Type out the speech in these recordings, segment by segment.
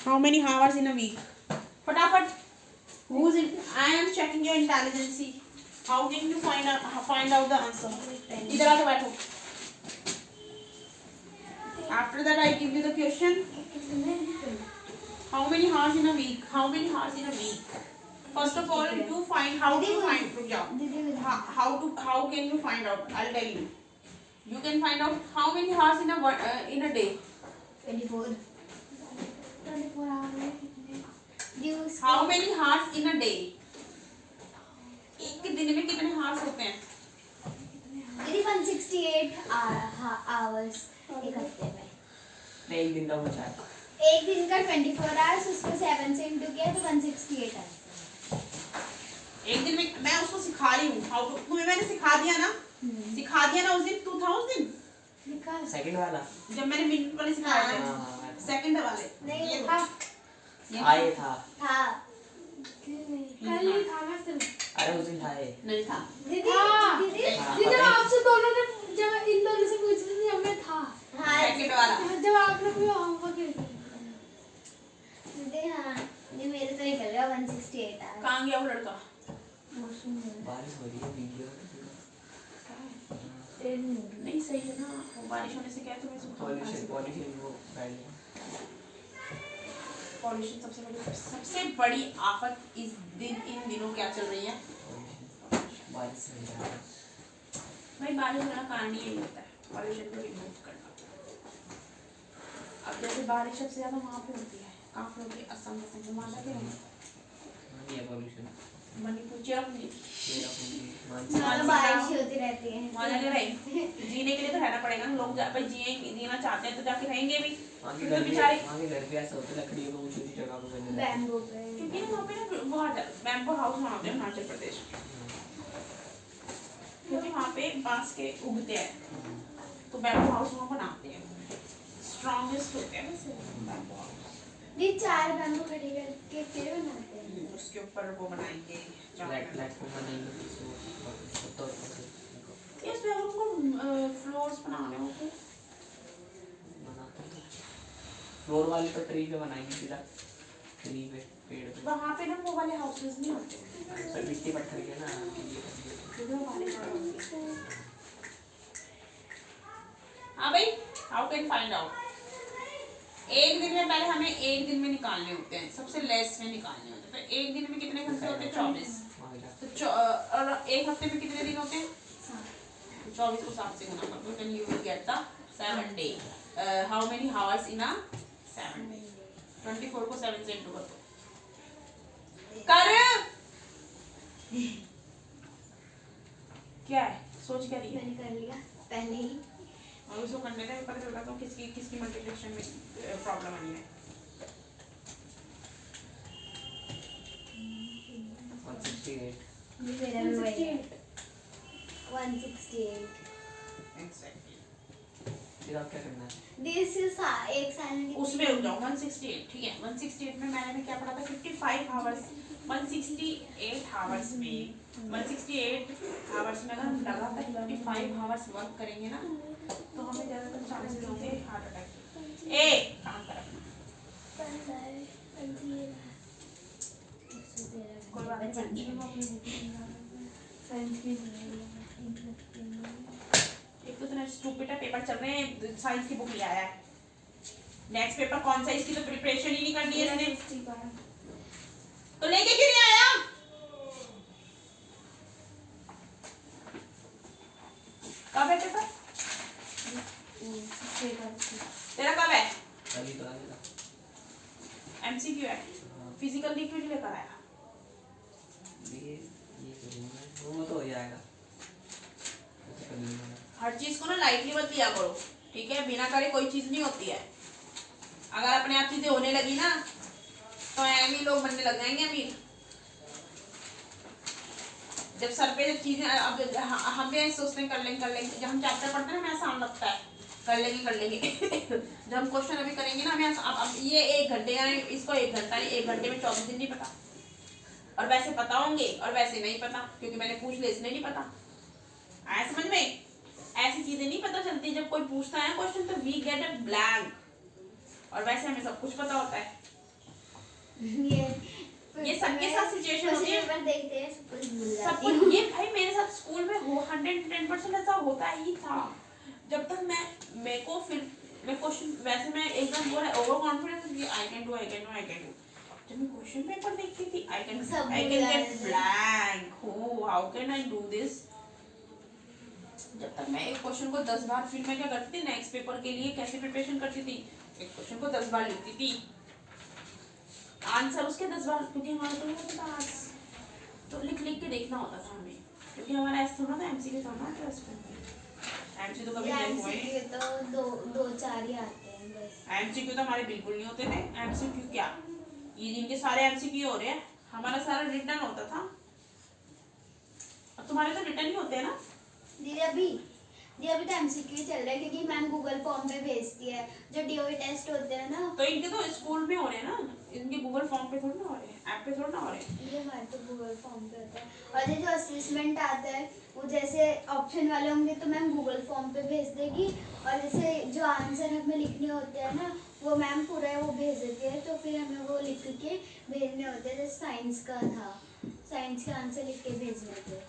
How many hours in a week? फटाफट. Who's in? I am checking your intelligence. How can you find out the answer? इधर आके बैठो. After that, I give you the question. How many hours in a week? How many hours in a week? First of all, you find how to find. रुक जाओ. How can you find out? I'll tell you. You can find out how many hours in a day. 24 hours. How many hours in a day? एक दिन में कितने hours होते हैं? यदि 168 hours एक हफ्ते में. एक दिन का बचा है. एक दिन का 24 hours उसको 7 से इंटू किया तो 168 है. एक दिन में मैं उसको सिखा रही हूँ. तुम्हें मैंने सिखा दिया ना उस दिन. तू था उस दिन सेकंड वाला जब मैंने मिनट वाले सिखाए थे. सेकंड वाले नहीं ये था. ये था. कल ही था ना सिर्फ. अरे उस दिन था ये. नहीं था. दीदी आपसे दोनों ने जब इन दोनों से पूछ रही थी हमें था. सेकंड वाला जब आप लोग भी होमवर्क दीदी. हाँ ये मेरे तो निकल गया 168 है. कहाँ गया वो लड़का? बारिश हो रही है वीडियो नहीं सही है ना. बारिश होने से क्या है तुम्हें पॉल्यूशन वो बैठ गया. पॉल्यूशन सबसे बड़ी आफत इन दिनों क्या चल रही है? बारिश हो रही है. भाई बारिश होने का कारण यही होता है पॉल्यूशन को रिमूव करना. अब जैसे बारिश सबसे ज्यादा वहाँ पे होती है. कहाँ पे होती है? असम में. हिमालय के ये पॉल्यूशन मणिपुर चिरापुंजी बारिश होती रहती है. हिमालय के रहे जीने के लिए तो रहना पड़ेगा. लोग भाई जीना चाहते हैं तो जाके रहेंगे भी. वहाँ के घर पे ऐसा होता है लकड़ियों को ऊंची जगह पे बने रहते हैं. बैम्बू पे. क्योंकि ना वहाँ पे ना बहुत बैम्बू हाउस बनाते हैं हिमाचल प्रदेश. क्योंकि वहाँ पे बांस के उगते हैं तो बैम्बू हाउस वहाँ बनाते हैं. स्ट्रॉन्गेस्ट होते हैं वैसे बैम्बू हाउस. ये 4 बैम्बू खड़ी करके फिर बनाते हैं. उसके ऊपर वो बनाएंगे प्लेटफॉर्म बनेंगे तो इस पे हम लोग फ्लोर्स बनाने होंगे. फ्लोर वाले तो ट्री पे बनाएंगे सीधा. ट्री पे पेड़ पे. वहाँ पे ना वो वाले हाउसेस नहीं होते. सब मिट्टी पत्थर के ना हाँ भाई. How can find out? एक दिन में पहले हमें एक दिन में निकालने होते हैं. सबसे लेस में निकालने होते हैं. तो एक दिन में कितने घंटे होते हैं? 24. तो और एक हफ्ते में कितने दिन होते हैं? 24 को 7 से गुना कर दो. then you will get the 7 day. How many hours in a 7 day? 24 को 7 से इंटू कर दो. कर क्या है? सोच क्या रही है? मैंने कर लिया पहले ही. और उसको करने का पता चला तो किसकी मल्टीप्लिकेशन में प्रॉब्लम आई है. 168. मेरा भी वही है. 168. एग्जैक्टली. फिर आप क्या करना है? दिस इज एक साल में उसमें रुक जाओ. 168 ठीक है. 168 में मैंने क्या पढ़ा था? 55 आवर्स. 168 आवर्स में 168 आवर्स में अगर हम लगातार 55 आवर्स वर्क करेंगे ना तो हमें ज़्यादातर चांसेस होते हैं हार्ट अटैक के. ए काम कर अपना. कोई बात नहीं. एक तो इतना स्टूपिड है. पेपर चल रहे हैं. साइंस की बुक ले आया है. नेक्स्ट पेपर कौन सा? इसकी तो प्रिपरेशन ही नहीं करनी है इसने. तो लेके क्यों नहीं आया? कब है पेपर? तेरा कब है? अभी तो आएगा. एमसीक्यू है. फिजिकल नहीं क्यों लेकर आया? ये वो तो हो जाएगा. हर चीज को ना लाइटली मत लिया करो. ठीक है. बिना करे कोई चीज नहीं होती है. अगर अपने आप चीजें होने लगी ना तो अमीर लोग बनने लग जाएंगे अमीर. जब सर पे जब चीजें अब हम भी सोचते हैं कर लेंगे. जब हम चैप्टर पढ़ते हैं ना हमें आसान लगता है कर लेंगे. जब हम क्वेश्चन अभी करेंगे ना हमें अब ये 1 घंटे या इसको 1 घंटा नहीं 1 घंटे में 24 दिन नहीं पता. और वैसे पता होंगे और वैसे नहीं पता क्योंकि मैंने पूछ लिया इसने नहीं पता. आया समझ में? ऐसी चीजें नहीं पता चलती. जब कोई पूछता है क्वेश्चन तो वी गेट अ ब्लैंक. और वैसे हमें सब कुछ पता होता है. ये सबके साथ सिचुएशन होती है। पेपर देखते हैं सब कुछ भूल सब जाती कुछ हूँ। ये भाई मेरे साथ स्कूल में 110% ऐसा होता ही था। जब तक मेरे को फिर मैं क्वेश्चन वैसे मैं एकदम वो ओवर कॉन्फिडेंस कि आई कैन डू जब मैं क्वेश्चन पेपर देखती थी आई कैन गेट ब्लैंक हो how can I do this. जब तक मैं एक क्वेश्चन को 10 बार फिर मैं क्या करती थी नेक्स्ट पेपर के लिए कैसे प्रिपरेशन करती थी, एक क्वेश्चन को 10 बार लिखती थी आंसर उसके 10 बार, क्योंकि हमारा तो होता था आर्ट्स तो लिख लिख के देखना होता था हमें, क्योंकि हमारा ऐसा थोड़ा था एमसीक्यू था ना ट्रस्ट में। एमसीक्यू तो कभी नहीं हुए। एमसीक्यू तो दो चार ही आते हैं बस। एमसीक्यू तो हमारे बिल्कुल नहीं होते थे। एमसीक्यू क्या, ये जिनके सारे एमसीक्यू हो रहे हैं हमारा सारा रिटर्न होता था। अब तुम्हारे तो रिटर्न ही होते हैं ना दीदी अभी तो एमसीक्यू चल रहा है क्योंकि मैम गूगल फॉर्म पे भेजती है जो डीओई टेस्ट होते हैं ना। तो इनके तो स्कूल में हो रहे हैं ना, इनके गूगल फॉर्म पे थोड़ा ना हो रहे हैं, ऐप पे थोड़ा ना हो रहे हैं। ये हमारे तो गूगल फॉर्म पे होता है और ये जो असेसमेंट आता है वो जैसे ऑप्शन वाले होंगे तो मैम गूगल फॉर्म पे भेज देगी और जैसे जो आंसर हमें लिखने होते हैं ना वो मैम पूरा वो भेज देती है तो फिर हमें वो लिख के भेजने होते हैं। जैसे साइंस का था, साइंस के आंसर लिख के भेजने थे।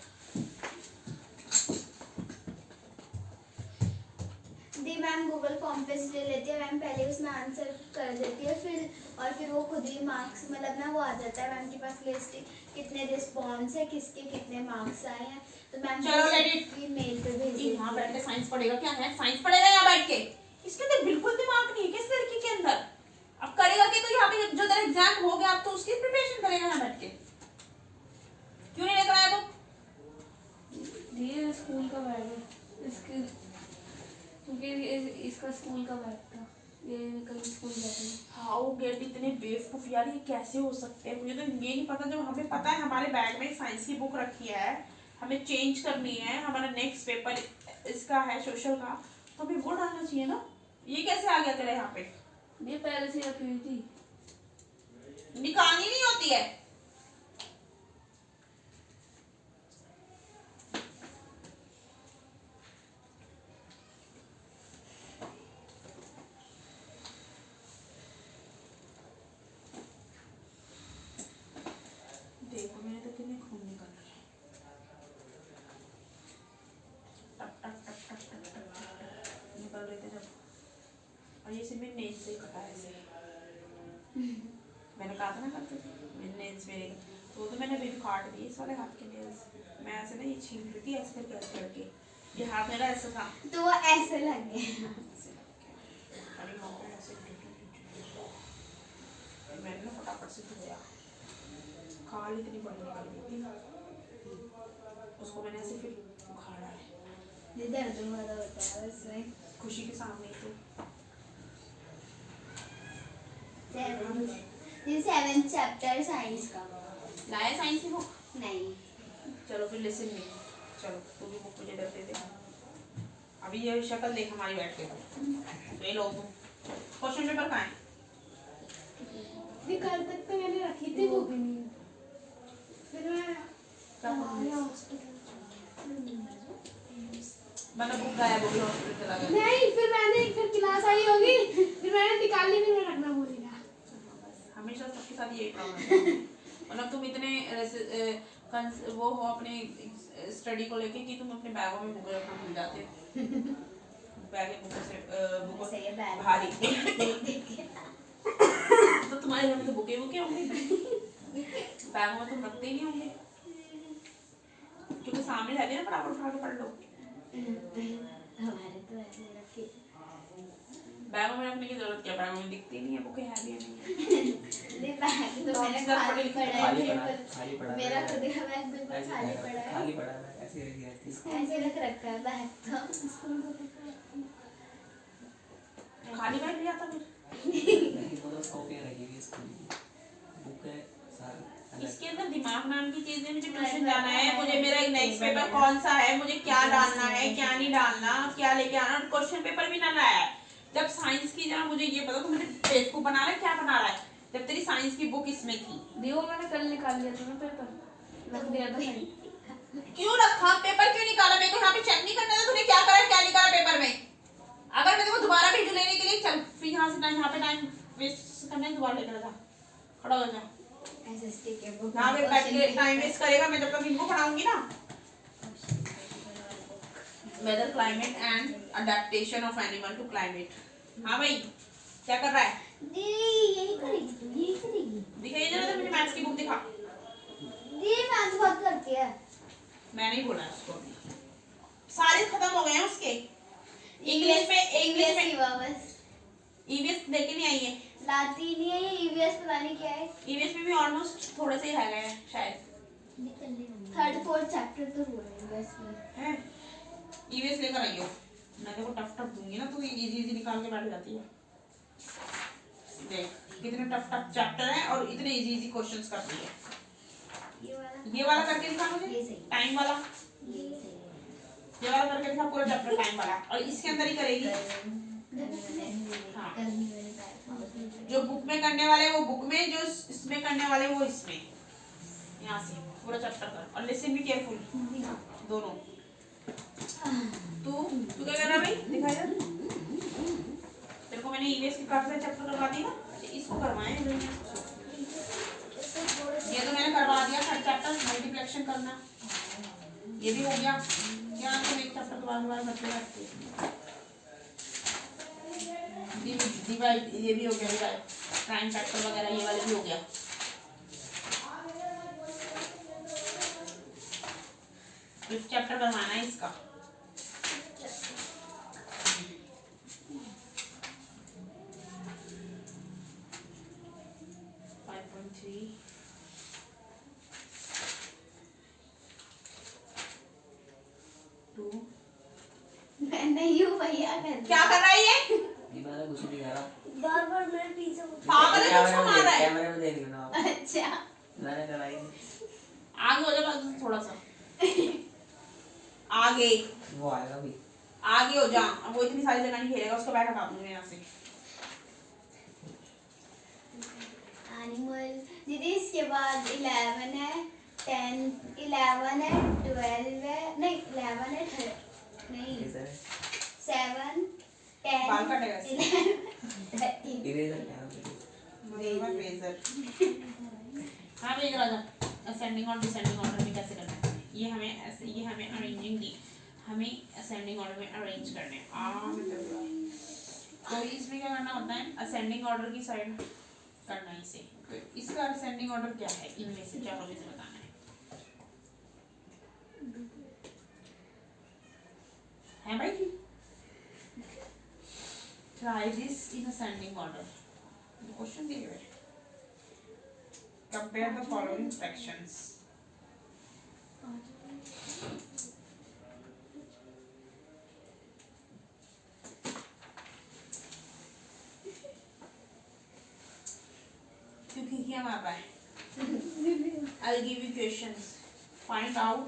दी मैम गूगल फॉर्म पे से ले लेती है, मैम पहले उसमें आंसर कर देती है फिर वो खुद ही मार्क्स मतलब ना वो आ जाता है मैम के पास लिस्ट कितने रिस्पॉन्स है किसके कितने मार्क्स आए हैं तो मैम की मेल पे भेज देती यहाँ बैठ के साइंस पढ़ेगा, क्या है साइंस पढ़ेगा यहाँ बैठ के, इसके अंदर बिल्कुल दिमाग नहीं है किस लड़की के अंदर। अब करेगा कि तो यहाँ पे जो तेरा एग्जाम हो गया अब तो उसकी प्रिपरेशन करेगा यहाँ बैठ के, क्यों नहीं लेकर आया तो। ये स्कूल का बैग है इसके, क्योंकि इसका स्कूल का बैग था, ये कल स्कूल जाते हैं। हाउ गेट इतने बेवकूफ यार, ये कैसे हो सकते हैं। मुझे तो ये नहीं पता, जब हमें पता है हमारे बैग में साइंस की बुक रखी है हमें चेंज करनी है, हमारा नेक्स्ट पेपर इसका है सोशल का, तो हमें वो डालना चाहिए ना। ये कैसे आ गया तेरा यहाँ पे, ये पहले से रखी हुई थी। निकालनी नहीं होती है। देखो मैंने तो कितने खून निकल रहे हैं, टक टक टक टक टक टक टक निकल रहे थे जब, और ये सिर्फ मेरे नेल से कटा है ऐसे। मैंने कहा था ना करते मेरे नेल्स मेरे, तो वो तो मैंने अभी काट दिए इस वाले हाथ के नेल्स। मैं ऐसे ना ये छीन रही थी ऐसे करके ऐसे करके, ये हाथ मेरा ऐसा था तो वो ऐसे लग गया। ऐसे करके। अरे यहाँ पे ऐसे मैंने ना फटाफट से धोया, खाल इतनी बड़ी निकल गई थी, उसको मैंने ऐसे फिर उखाड़ा है दर्द वाला होता है उसमें। खुशी के सामने ही। ये 7th चैप्टर साइंस का लाया साइंस की बुक, नहीं। चलो फिर लेसन में, चलो तू भी बुक मुझे दे दे। अभी ये शक्ल देख हमारी बैठ के, ये लो तुम क्वेश्चन पेपर कहाँ है। कल तक तो मैंने रखी थी वो भी नहीं, फिर मैं मैंने बुक गायब हो गई, हॉस्पिटल चला गया। नहीं फिर क्लास आई होगी फिर मैंने निकाल ली, फिर मैं रखना भूल गया। हमेशा सबके साथ यही प्रॉब्लम है। मतलब तुम इतने वो हो अपने स्टडी को लेके कि तुम अपने बैगों में बुक रखना भूल जाते हो। बैग बुकों से बुक भारी। तो तुम्हारे घर में तो बुके होंगे, बैगों में तुम रखते ही नहीं होंगे, क्योंकि सामने रहते हैं ना फटाफट उठा के पढ़ लो। हमारे तो ऐसे रखे बैगों में रखने की जरूरत क्या, बैगों में दिखती नहीं है बुकें, है भी नहीं। नहीं बैग तो मैंने खाली पड़ा है, मेरा खुद का बैग बिल्कुल खाली पड़ा है, खाली पड़ा है ऐसे रख दिया इसको, ऐसे रख रखा है बैग तो। खाली बैग लिया था फिर, नहीं तो बस कॉपियां रखी हुई स्कूल की, बुक है सारा। इसके अंदर दिमाग नाम की चीज है। मुझे ट्यूशन जाना है, मुझे मेरा नेक्स्ट पेपर कौन सा है, मुझे क्या डालना है क्या नहीं डालना, क्या लेके आना, और क्वेश्चन पेपर भी ना लाया है। जब साइंस की जरा मुझे ये पता तो मुझे बेवकूफ बना रहा है, क्या बना रहा है, जब तेरी साइंस की बुक इसमें थी। दियो मैंने कल निकाल लिया था ना पेपर, रख दिया था कहीं। क्यों रखा पेपर, क्यों निकाला, मेरे को यहाँ पे चेक नहीं करना था तूने क्या करा क्या नहीं करा पेपर में। अगर मैं तेरे को दोबारा भेजू लेने के लिए, चल फिर यहाँ से यहाँ पे टाइम वेस्ट करने दोबारा लेकर जा। खड़ा हो जा। एसएसटी के बुक यहाँ पे बैठ के टाइम वेस्ट करेगा, मैं जब तक इनको पढ़ाऊंगी ना। Weather climate and adaptation of animal to climate. हाँ भाई क्या कर रहा है? यही करेगी तू, यही करेगी। दिखाइए जरा, मुझे मैथ्स की बुक दिखा। मैथ्स बहुत करती है। मैं नहीं बोला उसको अभी, सारे खत्म हो गए हैं उसके। इंग्लिश में सिवा बस ईवीएस लेके नहीं आई है। लाती नहीं है ये ईवीएस, पता नहीं क्या है। ईवीएस में भी ऑलमोस्ट थोड़े से ही रह गए हैं शायद। 3rd 4th चैप्टर तो हो रहे हैं बस में। हैं ईवीएस लेकर आइयो, मैं देखो टफ टफ दूंगी ना, तू इजी इजी निकाल के बैठ जाती है। देख कितने टफ टफ चैप्टर हैं और इतने इजी इजी क्वेश्चंस करती है। ये वाला करके दिखा मुझे, ये सही। टाइम वाला। ये सही ये वाला करके दिखा पूरा चैप्टर टाइम वाला, और इसके अंदर ही करेगी। हाँ जो बुक में करने वाले वो बुक में, जो इसमें करने वाले वो इसमें। यहाँ से पूरा चैप्टर कर और लिसन भी केयरफुल दोनों। तू क्या कर रहा है भाई? दिखा यार, तेरे को मैंने ईवीएस की काफी सारे चैप्टर करवा दी ना। अच्छा इसको करवाए हैं, ये तो मैंने करवा दिया। 3rd चैप्टर मल्टीप्लिकेशन करना ये भी हो गया। क्या तुम एक चैप्टर के बार बच्चे रखते हैं। डिवाइड ये भी हो गया, डिवाइड प्राइम फैक्टर वगैरह ये वाले भी हो गया। फिफ्थ चैप्टर करवाना है इसका। मैं नहीं हूँ भैया कर। क्या कर रहा है ये? मैंने कुछ नहीं करा। बार मेरे पीछे पागल है, किसको मार रहा है? कैमरे में देख लेना आप। अच्छा मैंने कराई आगे हो जा थोड़ा सा, आगे वो आएगा भी। आगे हो जा। अब वो इतनी सारी जगह नहीं खेलेगा, उसको बैठ हटा दूंगी यहाँ से। एनिमल दीदी, इसके बाद 11 है, 10 11 है, 12 है, नहीं 11 है, नहीं 7 बाल काटेगा 10 इससे। 11 इरेजर क्या है? रेजर। हाँ भाई राजा, असेंडिंग और डिसेंडिंग ऑर्डर में कैसे करना है? ये हमें अरेंजिंग दी, हमें असेंडिंग ऑर्डर में अरेंज करने हैं। तो इसमें क्या करना होता है? असेंडिंग ऑर्डर की साइड करना है इसे। तो इसका असेंडिंग ऑर्डर क्या है? इनमें से चारों में से बताना है भाई? Try this in ascending order. The question given. Compare the following fractions. क्योंकि क्या मार रहा है? I'll give you questions. Find out.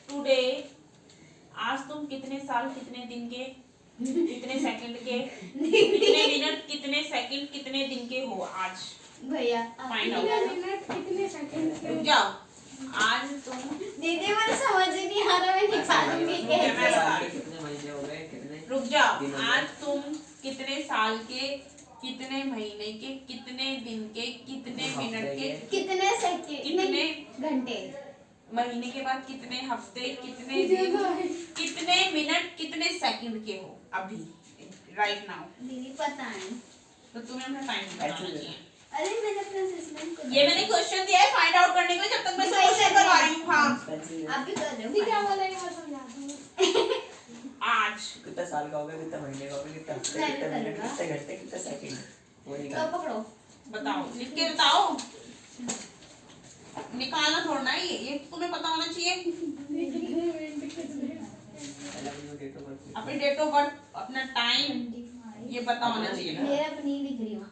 Today. आज तुम कितने साल, कितने दिन के, कितने सेकंड के, कितने मिनट, कितने सेकंड, कितने दिन के हो आज? भैया फाइंड आउट। मिनट कितने सेकंड रुक जाओ। आज तुम दीदी, मुझे समझ ही नहीं आ रहा, मैं निकालूंगी कैसे? कितने महीने हो गए? कितने? रुक जाओ। आज तुम कितने साल के, कितने महीने के, कितने दिन के, कितने मिनट के, कितने सेकंड, कितने घंटे, महीने के बाद कितने हफ्ते, कितने दिन, कितने मिनट, कितने सेकंड के हो अभी, राइट नाउ? दीदी पता नहीं। तो तुम्हें अपना टाइम बताना चाहिए। अरे मैंने अपना असेसमेंट को ये मैंने क्वेश्चन दिया है फाइंड आउट करने के लिए, जब तक मैं सॉल्यूशन करवा रही हूँ। हाँ आप भी कर रहे हो? क्या बोला ये मैं समझा दूँ। आज कितने साल का हो गया? कितने महीने का हो गया? कितने हफ्ते, मैं कितने मिनट, करूँगा। कितने घंटे, कितने सेकंड? वो तो निकाल। पकड़ो। बताओ, लिख के बताओ, निकालना थोड़ा है ये तुम्हें पता होना चाहिए। अपनी डेट ऑफ बर्थ, अपना टाइम, ये पता होना चाहिए ना। ये अपनी लिख रही हूँ।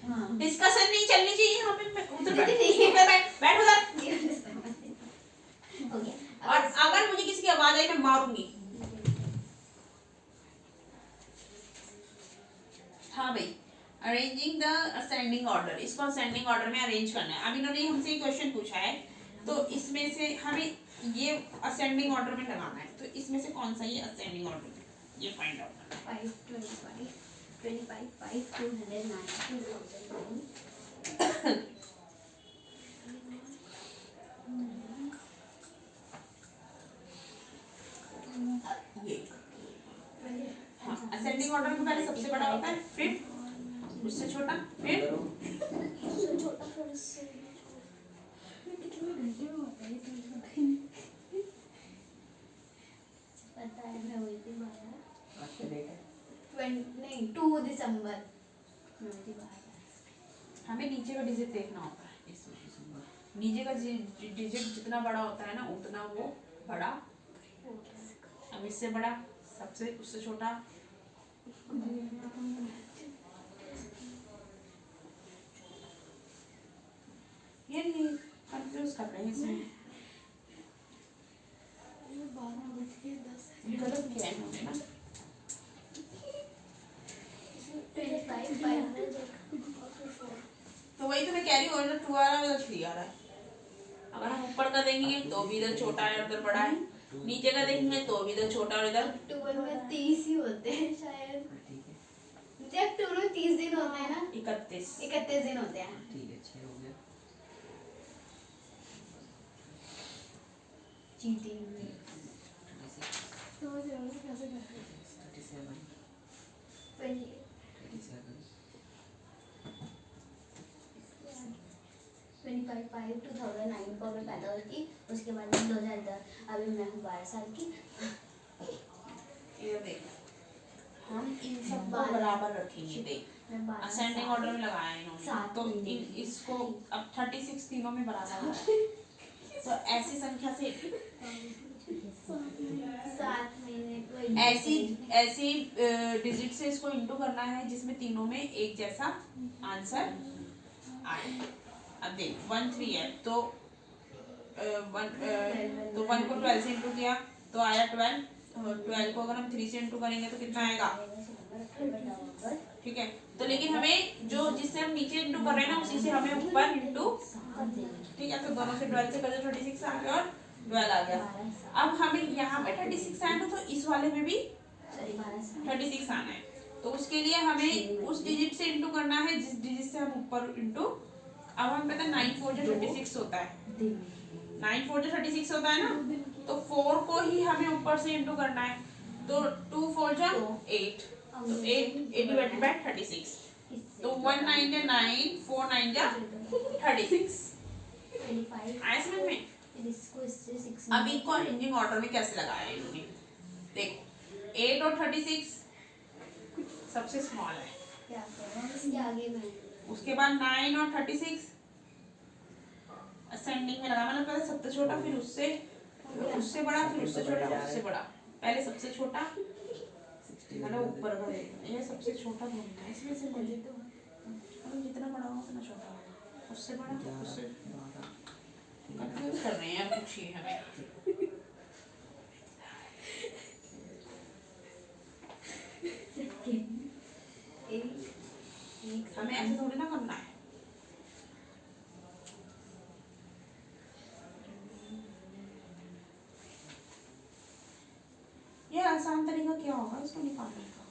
हाँ। डिस्कशन नहीं चलनी चाहिए यहाँ पे। उधर बैठ, दीदी, बैठ उधर। हो गया। और अगर मुझे किसी की आवाज आई मैं मारूंगी। हाँ भाई, अरेंजिंग द असेंडिंग ऑर्डर, इसको असेंडिंग ऑर्डर में अरेंज करना है। अभी इन्होंने हमसे एक क्वेश्चन पूछा है, तो इसमें से हमें ये असेंडिंग ऑर्डर में लगाना है। तो इसमें से कौन सा ये असेंडिंग ऑर्डर में? ये फाइंड आउट करना 525 25 5 209 2009 ये हाँ असेंडिंग ऑर्डर में पहले सबसे बड़ा होता है, फिर उससे छोटा, फिर उससे छोटा, फिर उससे कितने घंटे में होता है पता है मैं हुई थी 2 दिसंबर मैं हुई थी 12। हमें नीचे का डिजिट देखना होता है। नीचे का डिजिट जितना बड़ा होता है ना उतना वो बड़ा। अब इससे बड़ा सबसे उससे छोटा, ये नहीं कंफ्यूज कर रहे हैं इसमें। 12:10 गलत किया है इन्होंने ना। 25 तो वही तो मैं कह रही हूँ, और 2 आ रहा है उधर 3 आ रहा है। अगर हम ऊपर का देखेंगे तो भी इधर छोटा है उधर बड़ा है, नीचे का देखेंगे तो भी इधर छोटा और इधर। अक्टूबर में 30 ही होते हैं शायद। मुझे अक्टूबर में 30 दिन होते हैं ना, 31 दिन होते हैं। ठीक है 6 हो गया। चीटिंग में 36 तो मुझे और कैसे कर 37 पहले 37 25 2009 को मैं पैदा हुई थी, उसके बाद 2010। अभी मैं हूँ 12 साल की। ये देख हम इन सबको बराबर रखेंगे। देख मैं 12 असेंडिंग साल ऑर्डर में लगाया है इन्होंने, 7 तो महीने इन की। इसको अब 36 तीनों में बराबर हो रहा है। तो ऐसी संख्या से 7 महीने को ऐसी डिजिट से इसको इंटू करना है जिसमें तीनों में एक जैसा आंसर आए। अब देख 1 3 है तो 1 को 12 से इंटू किया तो आया 12। 12 को अगर हम 3 से इंटू करेंगे तो कितना आएगा? ठीक है, तो लेकिन हमें जो जिससे हम नीचे इंटू कर रहे हैं ना उसी से हमें ऊपर इंटू। ठीक है, तो दोनों से 12 से कर दो 36 आ गया और 12 आ गया। अब हमें यहाँ पे 36 आना है तो इस वाले में भी 36 आना है। तो उसके लिए हमें उस डिजिट से इंटू करना है जिस डिजिट से हम ऊपर इंटू। अब हमें पता है 9 4 जो 36 होता है, 9 4 जो 36 होता है ना, तो 4 को ही हमें ऊपर से इंटू करना है। तो 2 4 जा 8, तो 8 डिवाइडेड बाय 36, तो 1 9 जा 9, 4 9 जा 36। आया समझ में? अभी को अरेंजिंग ऑर्डर में कैसे लगाया है इन्होंने, देख 8 और 36 सबसे स्मॉल है, क्या करूं इसके आगे मैं उसके बाद 9 और 36 असेंडिंग में लगा, मतलब पहले सबसे छोटा फिर उससे बड़ा फिर उससे छोटा उससे बड़ा। पहले सबसे छोटा मतलब ऊपर का देखना, ये सबसे छोटा ढूंढना है इसमें से मुझे तो मतलब जितना बड़ा हो उतना छोटा होगा, उससे बड़ा उससे कंफ्यूज कर रहे हैं यार कुछ ये हमें। हमें ऐसे थोड़ी ना करना है। ये आसान तरीका क्या होगा इसको निकालने का?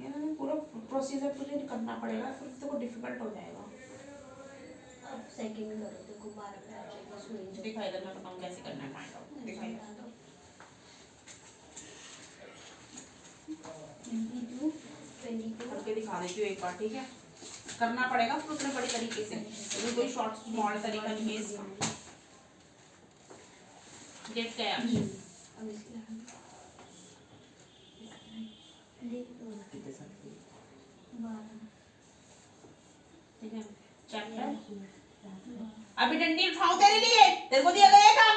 ये ना पूरा प्रोसीजर तुझे करना पड़ेगा, फिर तो डिफिकल्ट हो जाएगा। अब सेकंड करो तो को 12 पे आ जाएगा स्विच। दिखाई दे, मैं बताऊं कैसे करना है, फाइंड आउट दिखाई दे। 22 करके दिखा देती हूँ एक बार, ठीक है? करना पड़ेगा फिर उतने बड़े तरीके से, ये कोई शॉर्ट स्मॉल तरीका नहीं है इसका। डेट क्या है आज? अब इसके कितने साल की? 12 ठीक है, चैप्टर अभी डंडी उठाओ तेरे लिए, तेरे को दिया गया है काम।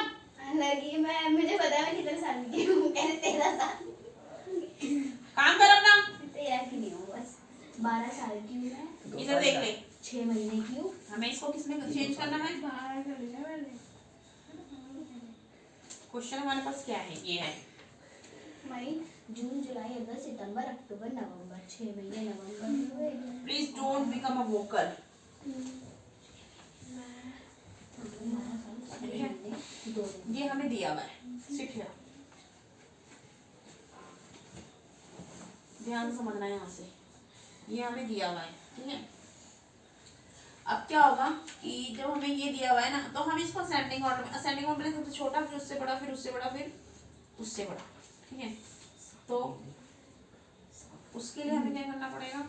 लगी मैं मुझे पता है मैं कितने साल की हूँ, कहते 13 साल काम कर अपना। 13 की नहीं हूँ, बस 12 साल की हूँ मैं। इधर देख ले, 6 महीने की हूँ। हमें इसको किसमें चेंज करना है? क्वेश्चन हमारे पास क्या है? ये है मई जून जुलाई अगस्त सितंबर अक्टूबर नवंबर, 6 महीने नवंबर हुए। Please don't become a vocal. दो दिन ये हमें दिया हुआ है, सिट हियर। ध्यान से समझना है यहाँ से, ये हमें दिया हुआ है, ठीक है। अब क्या होगा कि जब हमें ये दिया हुआ है ना, तो हम इसको असेंडिंग ऑर्डर में, असेंडिंग ऑर्डर में सबसे छोटा, फिर उससे बड़ा, फिर उससे बड़ा, फिर उससे बड़ा, ठीक है। तो उसके लिए हमें क्या करना पड़ेगा,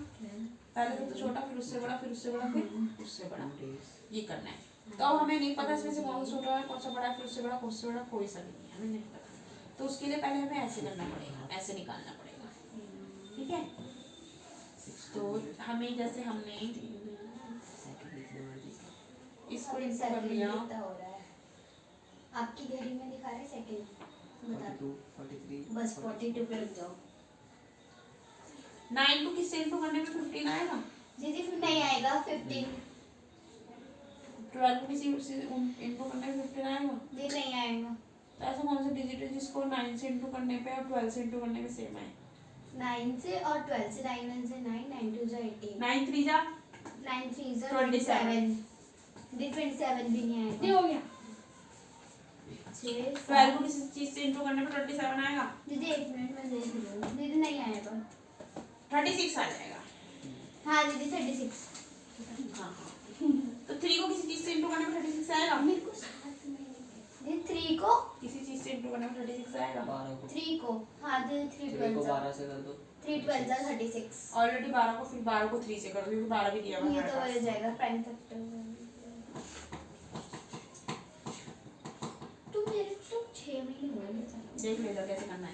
पहले सबसे छोटा, फिर उससे बड़ा, फिर उससे बड़ा, फिर उससे बड़ा, ये करना है। तो अब हमें नहीं पता इसमें से कौन सा छोटा है, कौन सा बड़ा है, फिर उससे बड़ा, कौन सा बड़ा, कोई सा नहीं है, हमें नहीं पता। तो उसके लिए पहले हमें ऐसे करना पड़ेगा, ऐसे निकालना पड़ेगा, ठीक है। तो हमें जैसे हमने इसको इंटू कर लिया, कितना हो रहा है आपकी घड़ी में दिखा रहे सेकंड बता दो, 42, बस 42 पे रुक जाओ। 9 को किससे इंटू करने में 15 आएगा, दीदी फिर नहीं आएगा 15, 12 को किसी से इंटू करने में 15 आएगा। दीदी नहीं आएगा। तो ऐसा कौन सा डिजिट है जिसको 9 से इंटू करने पे और 12 से इंटू करने में सेम आए? 9 से और 12 से, 9 1 से 9, 9 2 से 18, 9 3 जा 9 3 से 27, दीदी 27 भी नहीं आएगा। ये हो गया। 12 को किसी चीज से इंटू करने पे 27 आएगा। दीदी 1 मिनट में देख लो, दीदी नहीं आएगा। 36 आ जाएगा। हाँ दीदी 36। हाँ तो 3 को किसी चीज से इंटू करने पे 36 आएगा। मेरे को साथ में दीदी 3 को किसी चीज से इंटू करने पे 36 आएगा। 3 को, हाँ दीदी 3 3 को 12 12 से कर दो, 3 12 जा 36। ऑलरेडी 12 को, फिर 12 को 3 से कर दो क्योंकि 12 भी दिया हुआ है ये तो हमारे हो जाएगा प्राइम फैक्टर। तुम मेरे तो 6 महीने हो गए चलो। पास। देख लेगा कैसे करना है।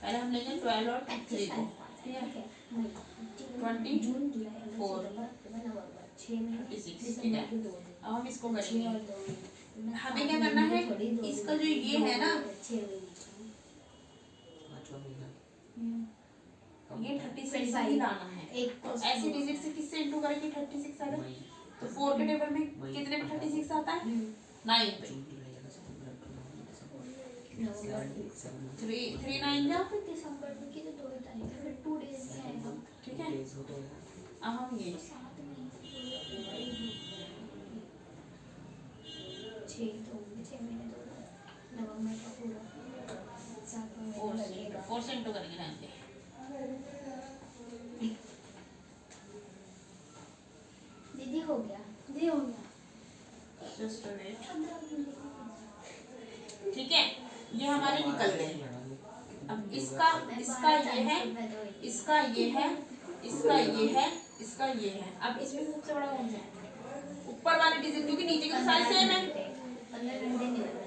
पहले हम लेंगे 12 और 3 को, ठीक है। 20 जून जुलाई 4 नवंबर 6 महीने 36, ठीक है। अब हम इसको करेंगे। हमें क्या करना है, इसका जो ये है ना, 6 महीने 5वां महीना, ये 36 ही लाना है। एक तो ऐसे डिजिट से किससे इंटू करेंगे 36 आएगा। मई, तो 4 के टेबल में कितने पे 36 आता है? 9 पे। जून, जुलाई, अगस्त, सितंबर, अक्टूबर, नवंबर, 3 9 जा, दिसंबर में की तो 2 तारीख है, फिर 2 डेज में आएगा। ठीक है। डेज हो तो यार अब हम ये 7 महीने 6 तो 6 महीने तो नवंबर का पूरा 7 महीने लगेगा। 4 से इंटू करेंगे ना पे। दीदी हो गया, ये हो गया। जस्ट वेट, ठीक है। ये हमारे निकल गए। अब इसका इसका ये है, इसका ये है, इसका ये है, इसका ये है। अब इसमें से सबसे बड़ा कौन सा है? ऊपर वाले डिजिट, क्योंकि नीचे के तो सारे सेम है। 15 घंटे नहीं बना,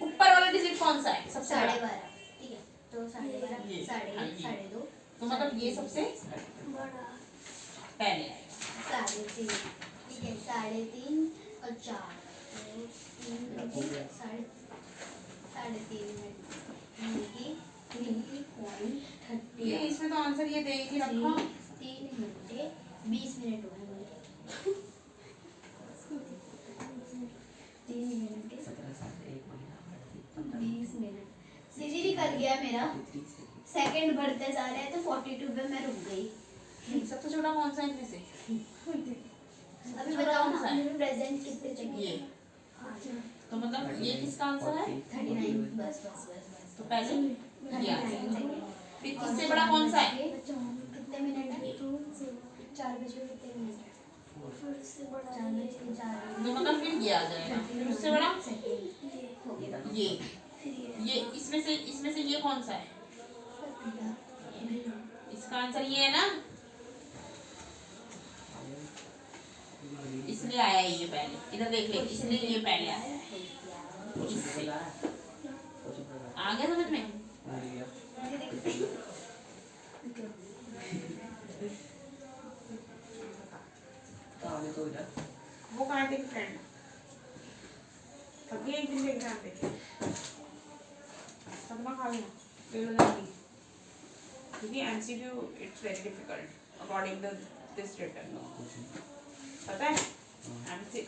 ऊपर वाला डिजिट कौन सा है सबसे बड़ा? 12.5, ठीक है। तो 12.5 ये, साढ़े हाँ, 1 ये। साढ़े 2 तो मतलब ये सबसे बड़ा पहले आएगा। 3.5, ठीक है। 3.5 और 4 साढ़े 3 मिनट ये इसमें तो आंसर ये दे ही रखा। 3 घंटे 20 मिनट हुए मुझे। 3 घंटे 17 साल, 1 महीना, 20 मिनट। दीदी निकल गया मेरा, 33 सेकंड, सेकंड बढ़ते जा रहे हैं तो 42 पे मैं रुक गई। सबसे छोटा कौन सा है इनमें से? अभी बताओ ना, अभी प्रेजेंट कितने चाहिए? ये। तो मतलब ये किसका आंसर है? 39। बस बस बस बस। तो पहले ये आंसर। 39 सेकंड। फिर इससे बड़ा कौन सा है? कितने मिनट है? 4 बजे कितने मिनट है? 4 बजे 4 तो मतलब फिर ये आ जाएगा। फिर उससे बड़ा सेकंड हो गया। ये इसमें से ये कौन सा है? इसका आंसर ये है ना, इसलिए आया है ये पहले। इधर देख ले, इसलिए ये पहले आया है। इससे आ गया समझ में? आगे तो इधर वो कहाँ थे फ्रेंड? कभी एक दिन एग्जाम देखे सदमा खा लेना पेड़ लगी, क्योंकि MCQ it's very difficult according to this written. पता है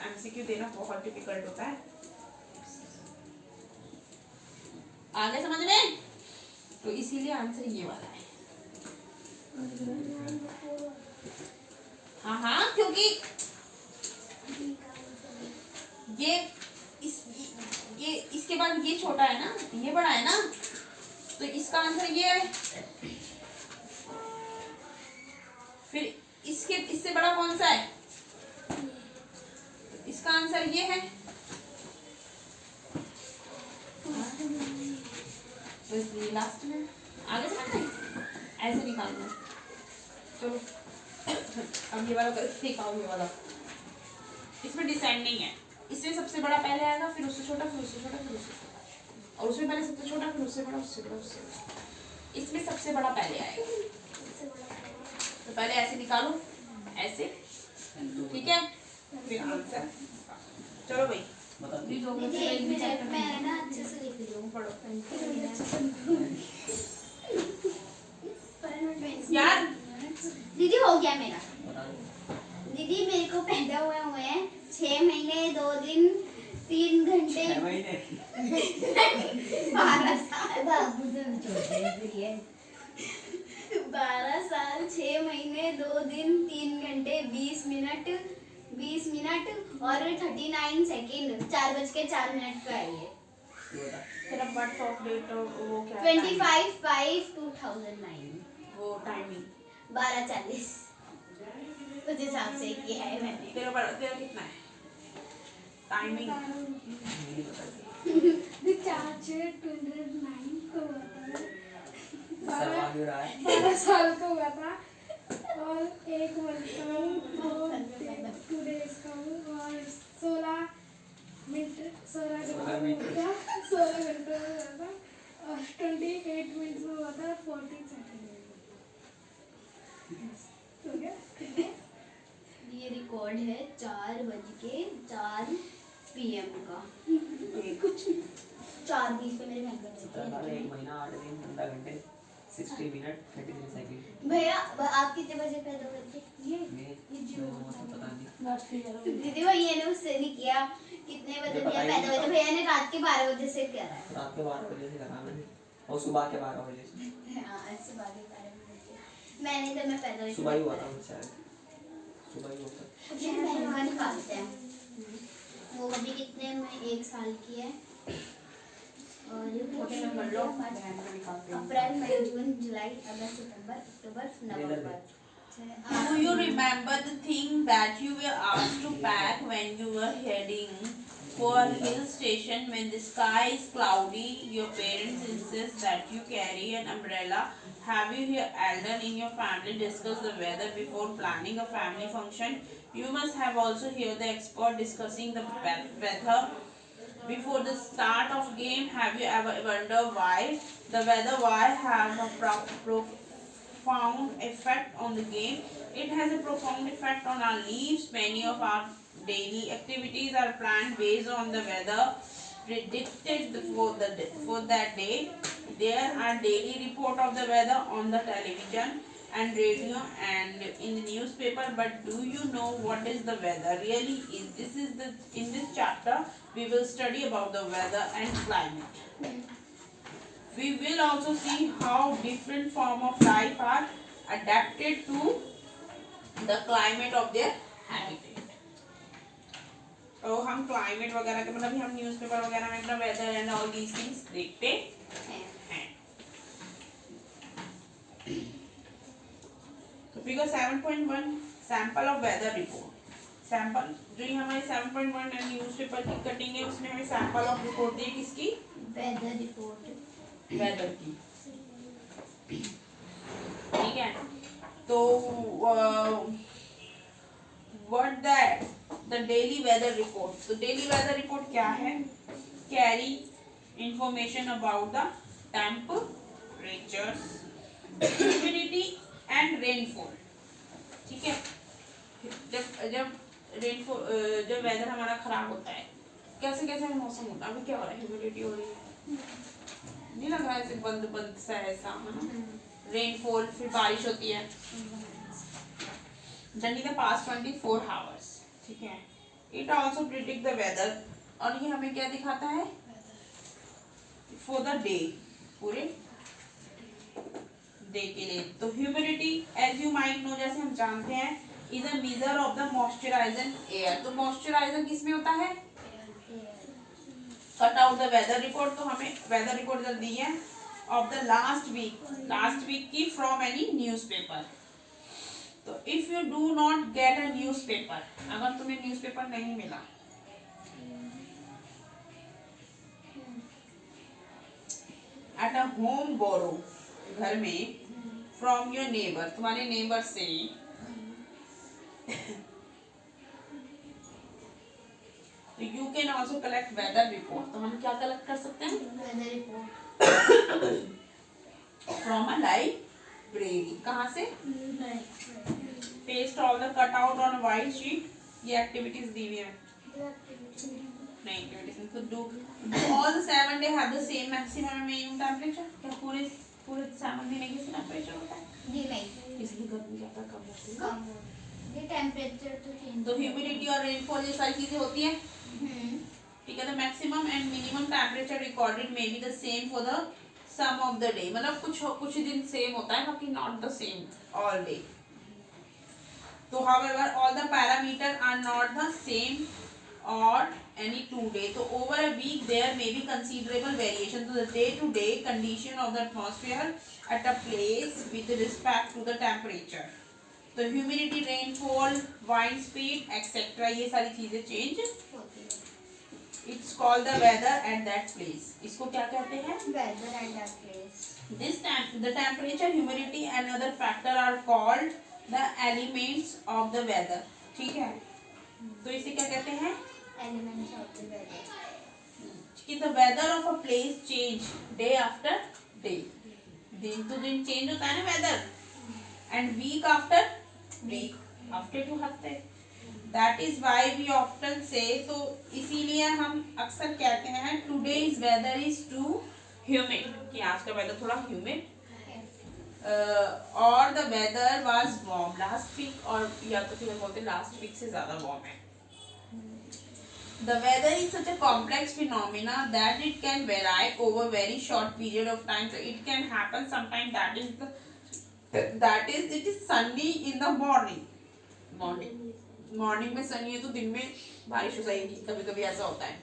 एमसीक्यू देना बहुत डिफिकल्ट होता है। आगे समझ में? तो इसीलिए आंसर ये वाला है। हाँ हाँ, क्योंकि ये इसके बाद ये छोटा है ना, ये बड़ा है ना, तो इसका आंसर ये है। इससे बड़ा कौन सा है? इसका आंसर ये है। बस ये लास्ट में आगे समझ में ऐसे निकालना। चलो अब ये वाला दिखाओ, ये वाला इसमें डिसेंडिंग है। इससे सबसे बड़ा पहले आएगा, फिर उससे छोटा, फिर उससे छोटा, फिर उससे छोटा, और उसमें पहले सबसे छोटा, फिर उससे बड़ा, उससे बड़ा, उससे बड़ा। इसमें सबसे बड़ा पहले आएगा। तो पहले ऐसे निकालो, ऐसे, ठीक है, फिर आंसर। चलो भाई बता ये दो में दीदी से एक एक भी चेक मिनट, मैं ना अच्छे से लिख रही हूँ, पढ़ो। यार। दीदी हो गया मेरा। बता दो। दीदी मेरे को पैदा हुए हैं 6 महीने 2 दिन 3 घंटे 6 महीने 12 साल। 12 साल 6 महीने 2 दिन 3 घंटे 20 मिनट और 39 सेकेंड 4:04 का है ये। तू बता। तेरा बर्थ ऑफ डेट और वो क्या है? 25/5/2009 वो टाइमिंग 12:40 उस हिसाब से किया है मैंने। तेरा कितना है टाइमिंग? नहीं बता। सवाल हो रहा है। 12 साल का हुआ था और 1 मंथ का हूँ, 2 डेज का हूँ और 16 घंटे में हुआ था और 28 मिनट्स में हुआ था 40 सेकेंड में। हो गया? ये रिकॉर्ड है 4:04 PM का। कुछ 4:20 पे मेरे बहन का 17 साल 1 महीना 8 दिन 15 घंटे 60 मिनट 33 सेकंड। भैया आप कितने बजे पैदा हुए थे? तो पता नहीं। लास्ट की करो। दीदी भैया ने उससे नहीं किया कितने बजे भैया पैदा हुए थे। भैया ने रात के 12 बजे से करा है। रात के 12 बजे से करा मैंने और सुबह के 12 बजे से। हाँ ऐसे 12 बजे से। मैंने जब मैं पैदा हुई थी सुबह ही हुआ था मुझे शायद। सुबह ही होता। मेरी बहन का निकालते हैं। वो अभी कितने में 1 साल की है और ये छोटे नंबर लो, बहन का निकालते हैं। अप्रैल मई जून जुलाई अगस्त सितंबर अक्टूबर नवंबर। Do you remember the thing that you were asked to pack when you were heading for a hill station when the sky is cloudy? Your parents insist that you carry an umbrella. Have you here elder in your family discuss the weather before planning a family function? You must have also heard the expert discussing the weather before the start of game. Have you ever wondered why the weather have a profound effect on the game? It has a profound effect on our lives. Many of our daily activities are planned based on the weather predicted for that day. There are daily report of the weather on the television and radio and in the newspaper, but do you know what is the weather really is? In this chapter we will study about the weather and climate. We will also see how different form of life are adapted to the climate of their habitat. तो हम climate वगैरह के मतलब हम newspaper वगैरह में अपना weather and all these things देखते हैं। तो figure 7.1 sample of weather report. Sample जो ये हमारी 7.1 न्यूज़पेपर की कटिंग है उसमें हमें सैंपल ऑफ रिपोर्ट दी किसकी? Weather report. वेदर की, ठीक है। तो what that the daily weather report. तो डेली वेदर रिपोर्ट क्या है? Carry information about the temperatures, humidity and rainfall, ठीक है। जब रेनफॉल जब वेदर हमारा खराब होता है, कैसे कैसे मौसम होता है, अभी क्या हो रहा है? ह्यूमिडिटी हो रही है, नहीं लग रहा है ऐसे बंद बंद सा ऐसा, है ना? रेनफॉल, फिर बारिश होती है। जनरली द पास्ट 24 आवर्स, ठीक है। It also predict the weather, और ये हमें क्या दिखाता है? फॉर द डे, पूरे डे के लिए। तो humidity as you might know, जैसे हम जानते हैं, is a measure of the moisturiser air. तो मॉइस्चराइजर किस में होता है? Cut out the weather report. तो हमें वेदर रिपोर्ट जब दी है ऑफ द लास्ट वीक की फ्रॉम एनी न्यूज़पेपर। तो if you do not get a newspaper, अगर तुम्हें न्यूज़पेपर नहीं मिला, एट अ होम बोरो, घर में, फ्रॉम योर नेबर, तुम्हारे नेबर से, तो you can also collect weather report, तो हम क्या कलेक्ट कर सकते हैं? Weather report from a library. कहाँ से? Paste all the cut out on white sheet, ये एक्टिविटीज दी हुई है। नहीं, एक्टिविटीज तो do all the 7 day have the same maximum and minimum temperature, क्या पूरे 7 दिन एक ही टेंपरेचर होता है? जी नहीं, इसलिए गर्मी ज्यादा कम होती है। कम हो, ये टेम्परेचर तो चेंज, तो ह्यूमिडिटी और रेनफॉल ये सारी चीजें होती हैं, ठीक है। The maximum and minimum temperature recorded may be the same for the some of the day, मतलब कुछ दिन सेम होता है, बाकी not the same all day. तो however all the parameter are not the same or any 2 day, तो over a week there may be considerable variation to the day to day condition of the atmosphere at a place with respect to the temperature, तो humidity, rainfall, wind speed etc, ये सारी चीजें change होती है। it's called the weather at that place, इसको क्या कहते हैं? Weather at that place. The temperature, humidity and other factor are called the elements of the weather, ठीक है। तो इसे क्या कहते हैं? Elements of the weather. कि the weather of a place change day after day, दिन तो दिन चेंज होता है ना weather, and week after week, हफ्ते टू हफ्ते। That is why we often say, तो इसीलिए हम अक्सर कहते हैं today's weather is too humid, कि आज का weather थोड़ा humid, और the weather was warm last week, और या तो फिर बोलते लास्ट वीक से ज्यादा वार्म है। The weather is such a complex phenomena that it can vary over very short period of time, so it can happen sometime that is it is sunny in the morning में sunny है तो दिन में बारिश हो जाएगी, कभी कभी ऐसा होता है।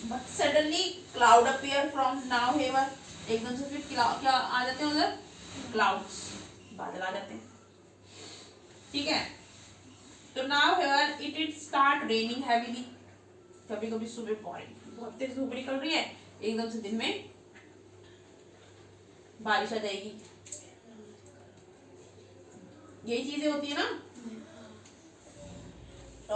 But suddenly cloud appear from nowhere, एकदम से फिर क्या आ जाते हैं उधर? क्लाउड्स, बादल आ जाते हैं, ठीक है। तो now here it start raining heavily, कभी कभी सुबह बहुत तेज धूप निकल रही है, एकदम से दिन में बारिश आ जाएगी, यही चीजें होती है ना।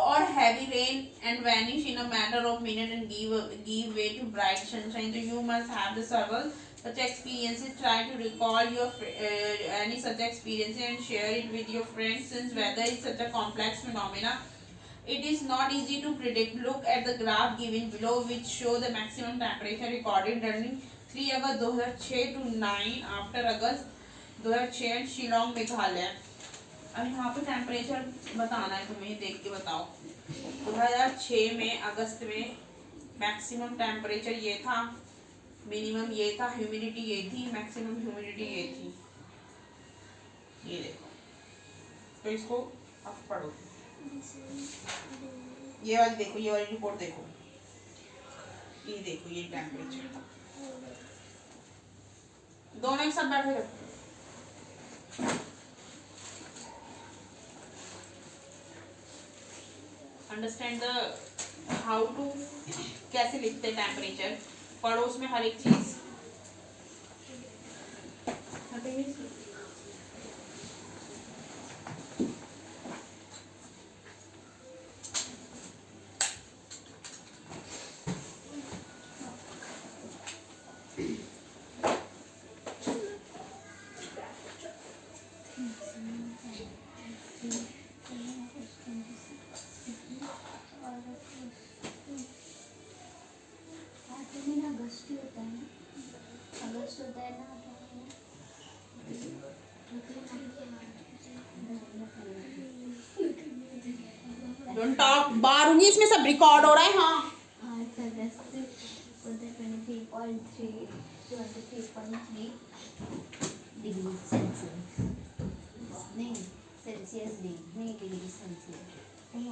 और heavy rain and vanish in a matter of minute and give way to bright sunshine, तो you must have the several such experiences, try to recall your any such experiences and share it with your friends, since weather is such a complex phenomena it is not easy to predict. Look at the graph given below which show the maximum temperature recorded during 3 August 2006 to 9 after August 2006 in Shillong, Meghalaya। अब यहाँ पे temperature बताना है तुम्हें, देख के बताओ। 2006 में अगस्त में मैक्सिमम टेम्परेचर ये था, मिनिमम ये था, ह्यूमिडिटी ये थी, मैक्सिमम ह्यूमिडिटी ये थी, ये देखो। तो इसको अब पढ़ो, ये वाली देखो, ये वाली रिपोर्ट देखो, ये देखो, ये टेम्परेचर दोनों एक साथ बैठे रखो। अंडरस्टैंड द हाउ टू, कैसे लिखते हैं टेम्परेचर, पढ़ो उसमें हर एक चीज। अगस्त ही होता है ना, अगस्त होता है ना। डोंट टॉक, बाहर होंगी, इसमें सब रिकॉर्ड हो रहा है। हाँ 8 अगस्त 23.3 डिग्री सेल्सियस, नहीं सेल्सियस नहीं degree Celsius. 3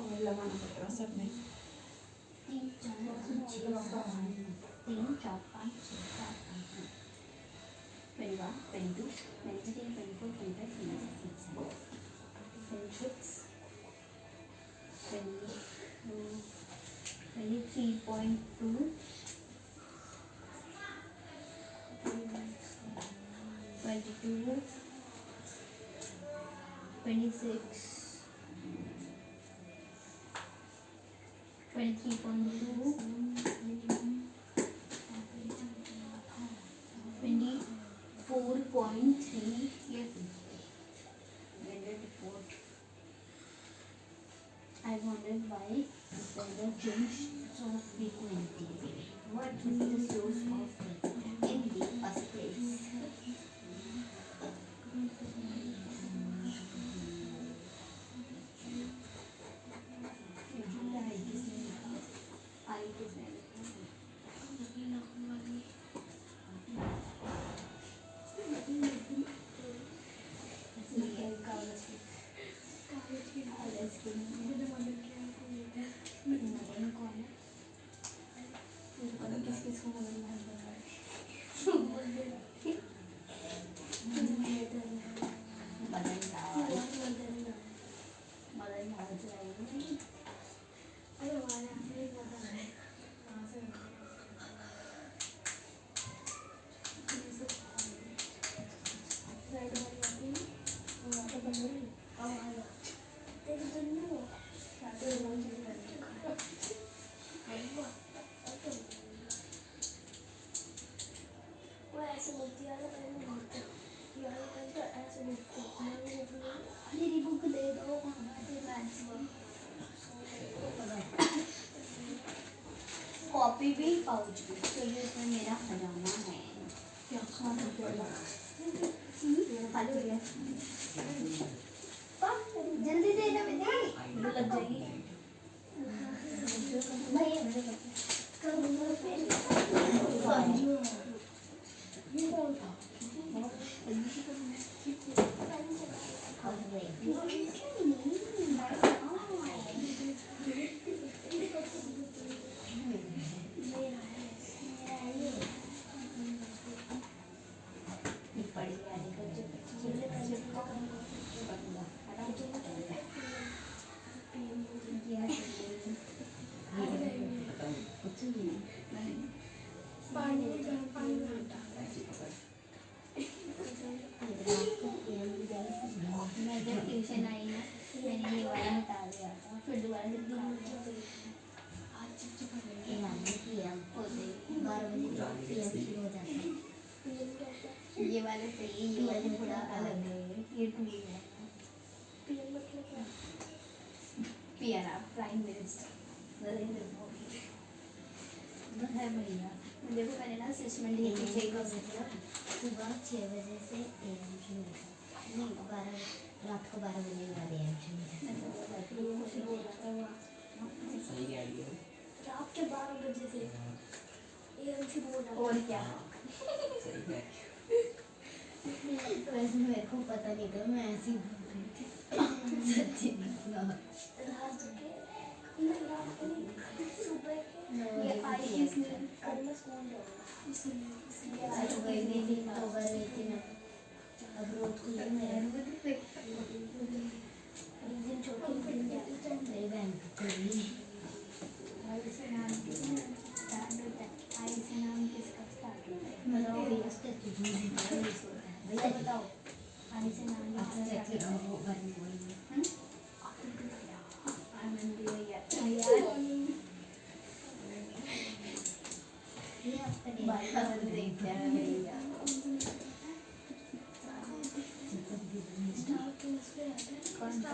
4 5 6 7 8 9 10 21, 22, 23, 24, 25, 26, 26, 23.2, 22, 26, 23.2, 24.3. Yes. Weather report. I wondered why the weather changed so frequently. What is the source of it in the first place? मेरी बुक दे दो कॉपी भी पाउच भी तो ये इसमें मेरा खजाना है खाली हो गया जल्दी दे ना बेटी लग जाएगी ट्यूशन आई ना मैंने ये वाला हटा दिया था फिर दोबारा से शुरू हो जाता है ये वाले सही ये वाले थोड़ा अलग है ये टूट है पियाना प्राइम मिनिस्टर नरेंद्र मोदी है भैया देखो मैंने ना असेसमेंट ये पीछे कर दिया सुबह 6 बजे से एएम नहीं 12 रात को 12 बजे के बाद एएम सही आइडिया है। रात के 12 बजे से एएम से बोल और क्या सही है। तो वैसे मेरे को पता नहीं था मैं ऐसी बोल रही थी सच्ची रात के सुबह के ये आई किसने कल मैं स्कूल जाऊंगा इसलिए आज गई नहीं थी तो गई थी ना अब रोज को ये मेरा एक दिन छोटी मेरी बहन को गई आई से नाम स्टार्ट होता है आई से नाम किसका स्टार्ट होता है मतलब वो इसके भैया बताओ आई से नाम किसका स्टार्ट होता है आनंद भैया ये अपने बात देखते हैं भैया कौन सा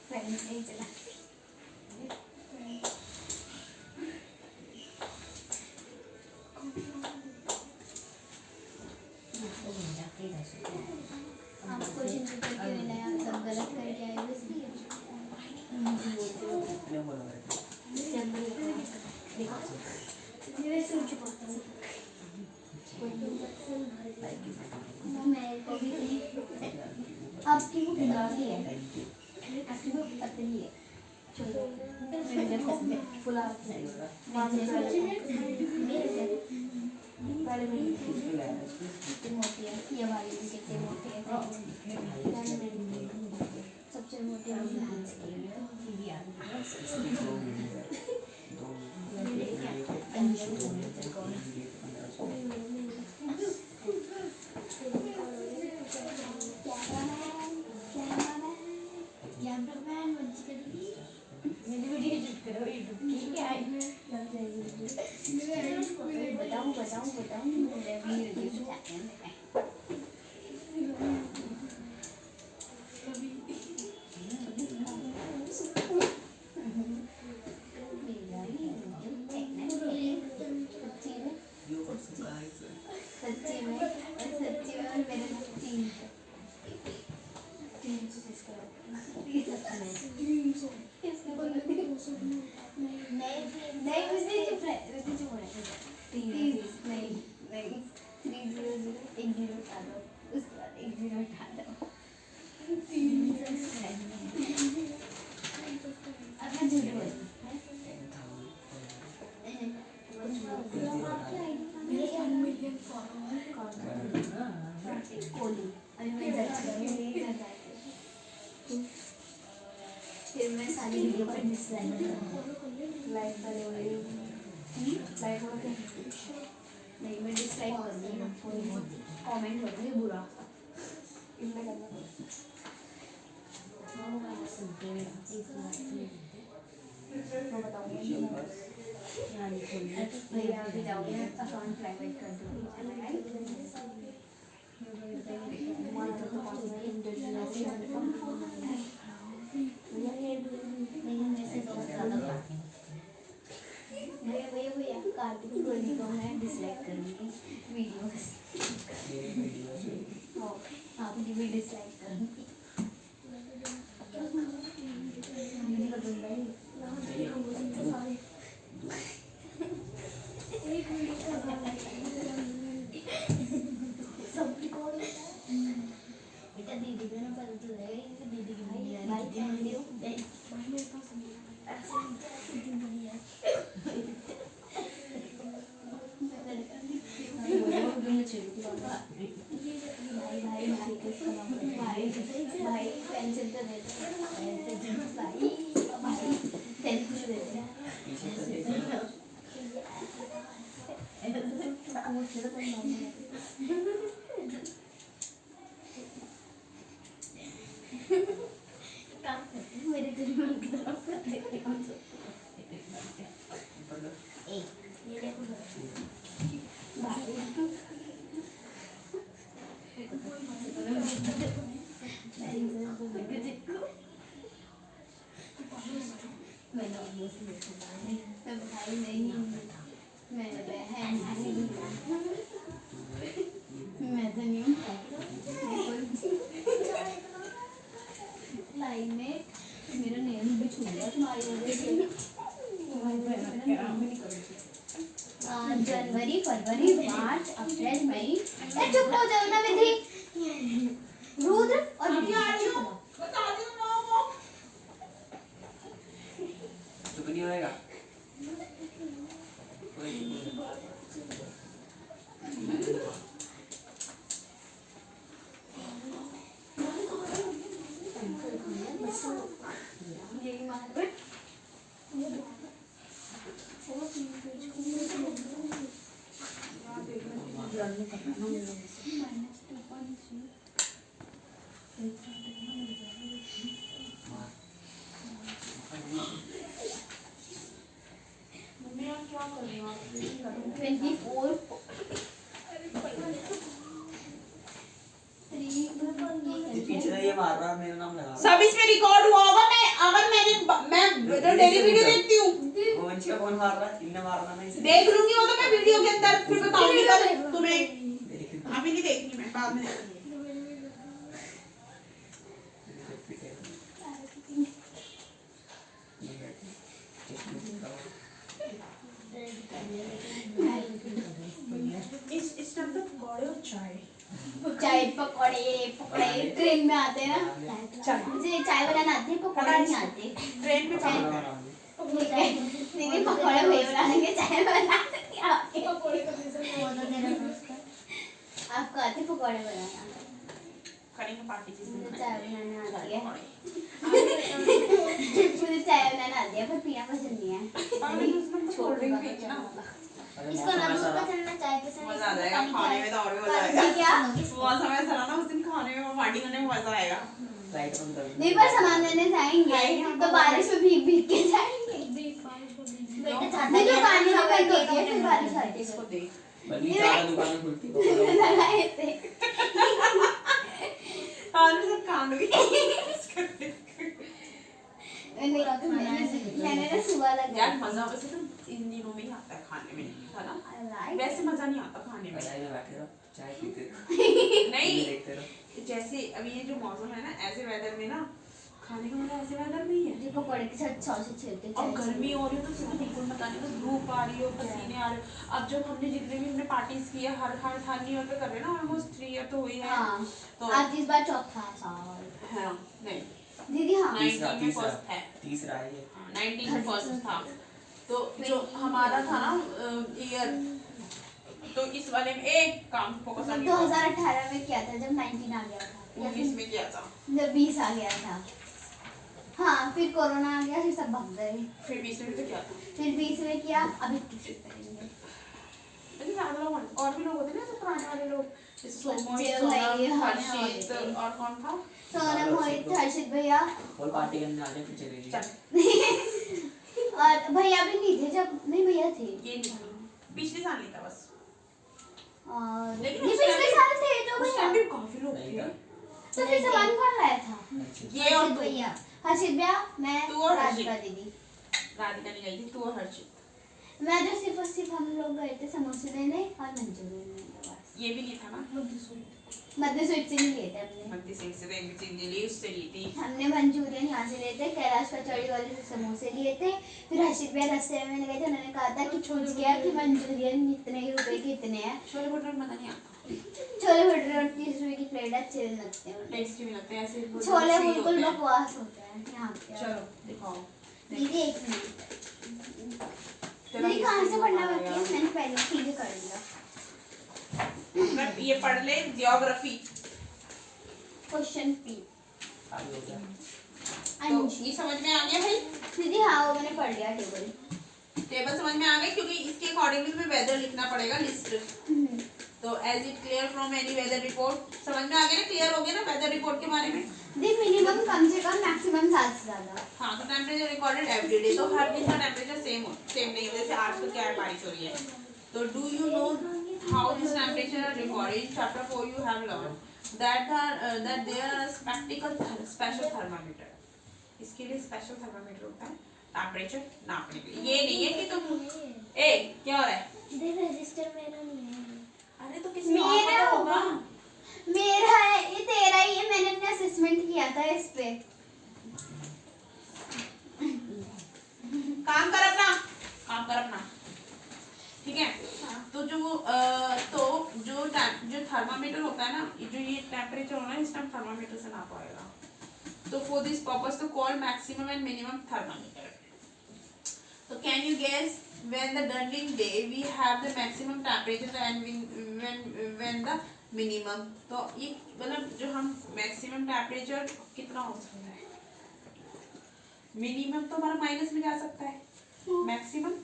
फ्रेंड नहीं चला आपको चिंता क्यों नहीं आप सब गलत करके आए हो इसलिए कितने बोला है? मेरे से ऊंची बात है मेरे को भी आपकी वो पतली है आपकी वो पतली है चलो फुला नहीं होगा पहले मेरी इसको ले आना इसको कितनी मोटी है ये वाली भी कितनी मोटी है सबसे मोटी है इसकी 2 वीडियो है 2 कैमरामैन मंच करेगी मेरी वीडियो शूट करो यूट्यूब की क्या है बताऊं मेरे वीडियो शूट हैं सच्ची में और मेरे 300 नहीं मुझे चुप रहे नहीं 300 एक जीरो उठा दो उसके बाद एक जीरो उठा दो अब मैं झूठ बोल मेरे 1 मिलियन फॉलोअर कोली अभी मैं फिर मैं सारी वीडियो पर डिसलाइक लाइक करे हुए लाइक हो गया नहीं मैं डिसलाइक करूँगी कमेंट करूँगी बुरा इतना करना मैं बताऊंगी भैया अभी जाओगे अकाउंट प्राइवेट कर दूँगी भैया कार्तिक गोली को मैं डिसलाइक करूँगी वीडियो आपकी भी डिसलाइक करूँगी बेटा दीदी को ना पता चलेगा कि दीदी की वीडियो भाई पेंसिल तो दे भाई पेंसिल दे मेरे दिमाग की तरफ कर देती हूँ ये देखो मैं भाई नहीं मैं बहन मैं तो नहीं हूँ लाइन में मेरा नेम भी छूट गया तुम्हारी वजह से जनवरी फरवरी मार्च अप्रैल मई चुप हो जाओ ना विधि रुद्र और चुप नहीं होएगा यही मार क्या कर रही हो आप? 24 पीछे से ये मार रहा है मेरा नाम लगा सब इसमें रिकॉर्ड हुआ होगा। मैं डेली वीडियो देखती हूँ, वो वंशी का कौन मार रहा है? इनने मारना नहीं इसे देख लूंगी वो तो मैं वीडियो के अंदर फिर बताऊंगी कल तुम्हें। अभी नहीं देखनी मैं, बाद में देखूंगी। इस टाइम पे पकौड़े और चाय चाय पकौड़े ट्रेन में आते हैं ना। मुझे चाय बनाना आती है, पकौड़े नहीं आते। ट्रेन पे खाना बनाऊंगी ठीक है दीदी पकौड़े वही बना देंगे चाय बना देंगे आपके पकौड़े का बेसन वो तो दे रहा उसका आपको आते पकौड़े बनाना करेंगे पार्टी जिस दिन मुझे चाय बनाना आती है पकौड़े। मुझे चाय बनाना आती है पर पीना पसंद नहीं है पानी उसमें तो कोल्ड ड्रिंक पीती ना। अरे इसको ना मौसम दूध ऐसा पसंद ना चाय पसंद मजा आ जाएगा खाने में तो और भी मजा पानी आएगा। क्या मौसम ऐसा रहा ना उस दिन खाने में पार्टी करने में मजा आएगा। लाइट बंद कर दो। नहीं पर सामान लेने जाएंगे तो बारिश में भीग भीग के जाएंगे देख बारिश को देख नहीं तो पानी में बंद होती है फिर बारिश आती है इसको देख बल्कि चार दुकानें खुलती है लगाए थे और सब कांड भी मैंने ना सुबह लगा यार मजा वैसे तो इन दिनों में ही आता है खाने में है ना। वैसे मजा नहीं आता खाने में। पढ़ाई में बैठे रहो चाय पीते रहो नहीं देखते रहो। जैसे अभी ये जो मौसम है ना ऐसे वेदर में ना खाने का मजा ऐसे वेदर नहीं है। जो पकौड़े के साथ सॉस छिलते और गर्मी हो रही है तो उसको बिल्कुल पता नहीं, तो धूप आ रही हो पसीने आ रहे हो। अब जब हमने जितने भी हमने पार्टीज की है हर ईयर पे कर रहे हैं ना, ऑलमोस्ट 3 ईयर तो हुई है। हाँ तो आज इस बार चौथा साल हाँ नहीं दीदी हाँ 19 में फर्स्ट है, तीसरा है ये। 19 में फर्स्ट था। तो जो हमारा था ना ईयर, तो इस वाले में एक काम फोकस ऑन 2018 में किया था जब 19 आ गया था या 19 में किया था, जब 20 आ गया था। हाँ फिर कोरोना आ गया फिर सब भाग गए फिर 20 में भी तो किया था। फिर 20 में किया अब 21 में करेंगे लेकिन ज्यादा लोग और भी लोग होते हैं ना, जो पुराने वाले लोग जैसे सोमोई, बच्चे भाई, सोनम, हाँ, हर्षित हाँ, और कौन था? सोनम मोहित हर्षित भैया और पार्टी करने आ जाए फिर चले जाइए। चल और भैया भी नहीं थे जब नहीं भैया थे ये नहीं था, पिछले साल नहीं था बस। और लेकिन ये उस पिछले time- साल थे तो उस भैया टाइम भी काफी लोग नहीं थे। था। तो फिर सामान कौन लाया था ये और हर्षित तू, भैया हर्षित भैया मैं तू और राधिका हर्षित। दीदी राधिका नहीं गई थी, तू और हर्षित। मैं जो सिर्फ और सिर्फ हम लोग गए थे समोसे लेने और मंचूरियन लेने बस ये भी नहीं था ना, मध्य स्वीट से नहीं लिए थे हमने मध्य सिंह से तो एक भी चीज ली, उससे ली थी। हमने मंचूरियन यहाँ से लिए थे, कैलाश कचौड़ी वाले से समोसे लिए थे। फिर हर्षित भैया रास्ते में गए थे, उन्होंने कहा था कि पूछ गया कि मंचूरियन इतने ही रुपए के इतने हैं। छोले भटूरे में पता नहीं आता, छोले भटूरे और 30 रुपए की प्लेट अच्छे लगते हैं उन्हें। टेस्टी भी लगते हैं ऐसे। छोले sweet बिल्कुल होते हैं। बकवास होते हैं यहाँ पे। चलो दिखाओ। दीदी एक मिनट तेरा दीदी कहाँ से history पढ़ना बता बाकी है? यार। मैंने पहले सीधे कर लिया। मैं ये पढ़ ले जियोग्राफी। क्वेश्चन पी आगे हो गया। तो ये समझ में आ गया भाई, दीदी हाँ वो मैंने पढ़ लिया टेबल। टेबल समझ में आ गई, क्योंकि इसके अकॉर्डिंगली तुम्हें वेदर लिखना पड़ेगा लिस्ट। तो as it clear from any weather report, समझ में आ गया ना, क्लियर हो गया ना वेदर रिपोर्ट के बारे में। दी मिनिमम कम से कम मैक्सिमम 7 से ज्यादा। हाँ तो टेम्परेचर रिकॉर्डेड एवरीडे, तो हर दिन का टेम्परेचर सेम नहीं है, जैसे आज तो क्या है बारिश हो रही है। तो do you know how this temperature are recorded? In chapter 4 you have learn that there are special thermometer. इसके लिए स्पेशल थर्मामीटर होता है टेम्परेचर नापने के लिए। ये नहीं है कि तुम ए क्या हो रहा है, दीदी रजिस्टर मेरा नहीं है। अरे तो किसी और मेरा का होगा। मेरा है, ये तेरा ही है, मैंने अपना असेसमेंट किया था इस पे। काम कर अपना, काम कर अपना, ठीक है। तो जो थर्मामीटर होता है ना, जो ये टेम्परेचर होना है, इस टाइम थर्मामीटर से नापा होगा। तो फॉर दिस पर्पस तो call maximum and minimum thermometer. तो can you guess when the during day we have the maximum temperature and when the minimum? तो ये मतलब जो हम maximum temperature कितना हो सकता है? मिनिमम तो हमारा माइनस में जा सकता है, मैक्सिमम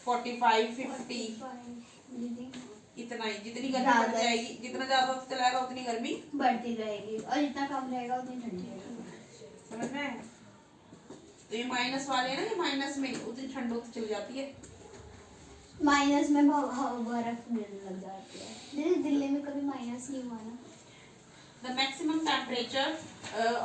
45 50 दीदी इतना ही। जितनी गर्मी बढ़ जाएगी, जितना ज्यादा चलाएगा उतनी गर्मी बढ़ती रहेगी और जितना कम रहेगा उतनी ठंडी रहेगी। समझ में आया? तो ये माइनस वाले हैं ना, ये माइनस में उतनी ठंड होती चली जाती है। माइनस में बर्फ गिरने लग जाती है। दीदी दिल्ली में कभी माइनस नहीं हुआ ना? The maximum temperature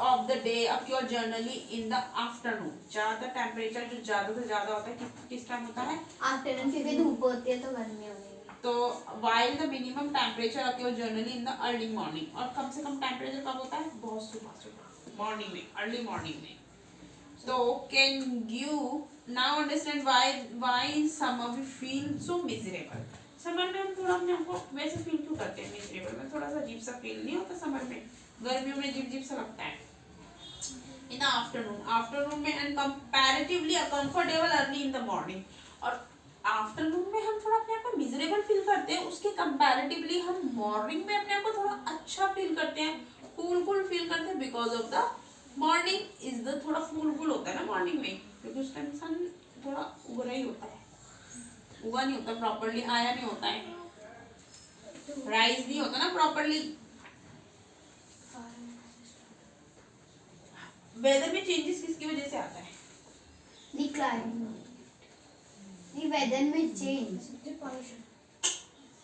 of the day occurs generally in the afternoon. ज्यादा टेम्परेचर जो ज्यादा से ज्यादा होता है किस टाइम होता है? आफ्टरनून, क्योंकि धूप होती है तो गर्मी होगी। तो while the minimum temperature occurs generally in the early morning, और कम से कम टेम्परेचर कब होता है? बहुत सुबह मॉर्निंग में, अर्ली मॉर्निंग में। तो can you now understand why summer we feel so miserable? Summer में हम थोड़ा अपने आपको वैसे फील क्यों करते हैं मिजरेबल में? थोड़ा सा अजीब सा फील नहीं होता समर में? गर्मियों में अजीब सा लगता है। इन द आफ्टरनून में and comparatively comfortable early in the morning. और आफ्टरनून में हम थोड़ा अपने आप को मिजरेबल फील करते हैं, उसके कंपैरेटिवली हम मॉर्निंग में अपने आप को थोड़ा अच्छा फील करते हैं, कूल फील करते हैं, because of the morning is the थोड़ा कूल होता है ना मॉर्निंग में, क्योंकि उस टाइम सन थोड़ा उग रहा ही होता है, उगा नहीं होता प्रॉपरली, आया नहीं होता है, राइज नहीं होता ना प्रॉपरली। वेदर में चेंजेस किसकी वजह से आता है? वेदर में change,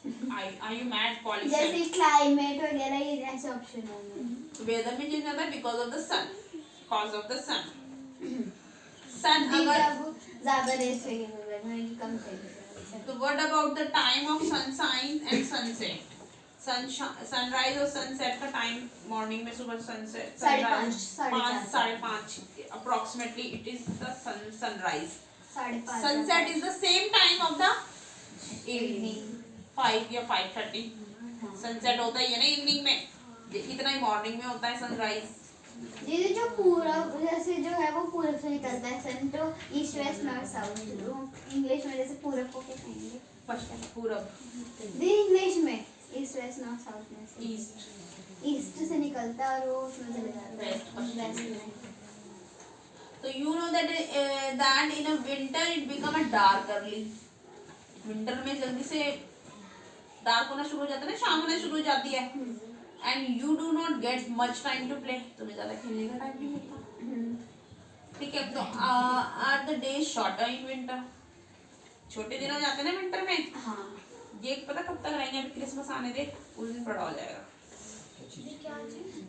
Are you mad? Pollution. जैसे क्लाइमेट वगैरह ये ऐसे ऑप्शन होंगे। वेदर में चेंज आता है because of the sun, cause of the sun. Sun जी, अगर जब ज्यादा रेस वगैरह कम चाहिए। तो what about the time of sunshine and sunset? Sunrise और सनसेट का टाइम मॉर्निंग में, सुबह sunset 5:30 approximately it is the sunrise. 5:30 sunset is the same time of the evening, 5 या 5:30 सनसेट होता ही है ना इवनिंग में, इतना ही मॉर्निंग में होता है सनराइज। दीदी जो पूरब जैसे जो है वो पूरब से निकलता है सन, तो east west north south, English में जैसे पूरब को क्या कहेंगे? पश्चिम पूरब, दीदी इंग्लिश में ईस्ट वेस्ट नॉर्थ साउथ में से ईस्ट से निकलता है और वो उसमें चले जाता है वेस्ट, वेस्ट में। तो you know that in a winter it become a dark early. Winter में जल्दी से डार्क होना शुरू हो जाता है ना, शाम होना शुरू हो जाती है, and you do not get much time to play, तुम्हें ज्यादा खेलने का टाइम नहीं मिलता। ठीक है, तो are the days shorter in winter, छोटे दिन हो जाते हैं ना विंटर में। हाँ, ये पता कब तक रहेंगे? अभी क्रिसमस आने दे, उस दिन बड़ा हो जाएगा। जी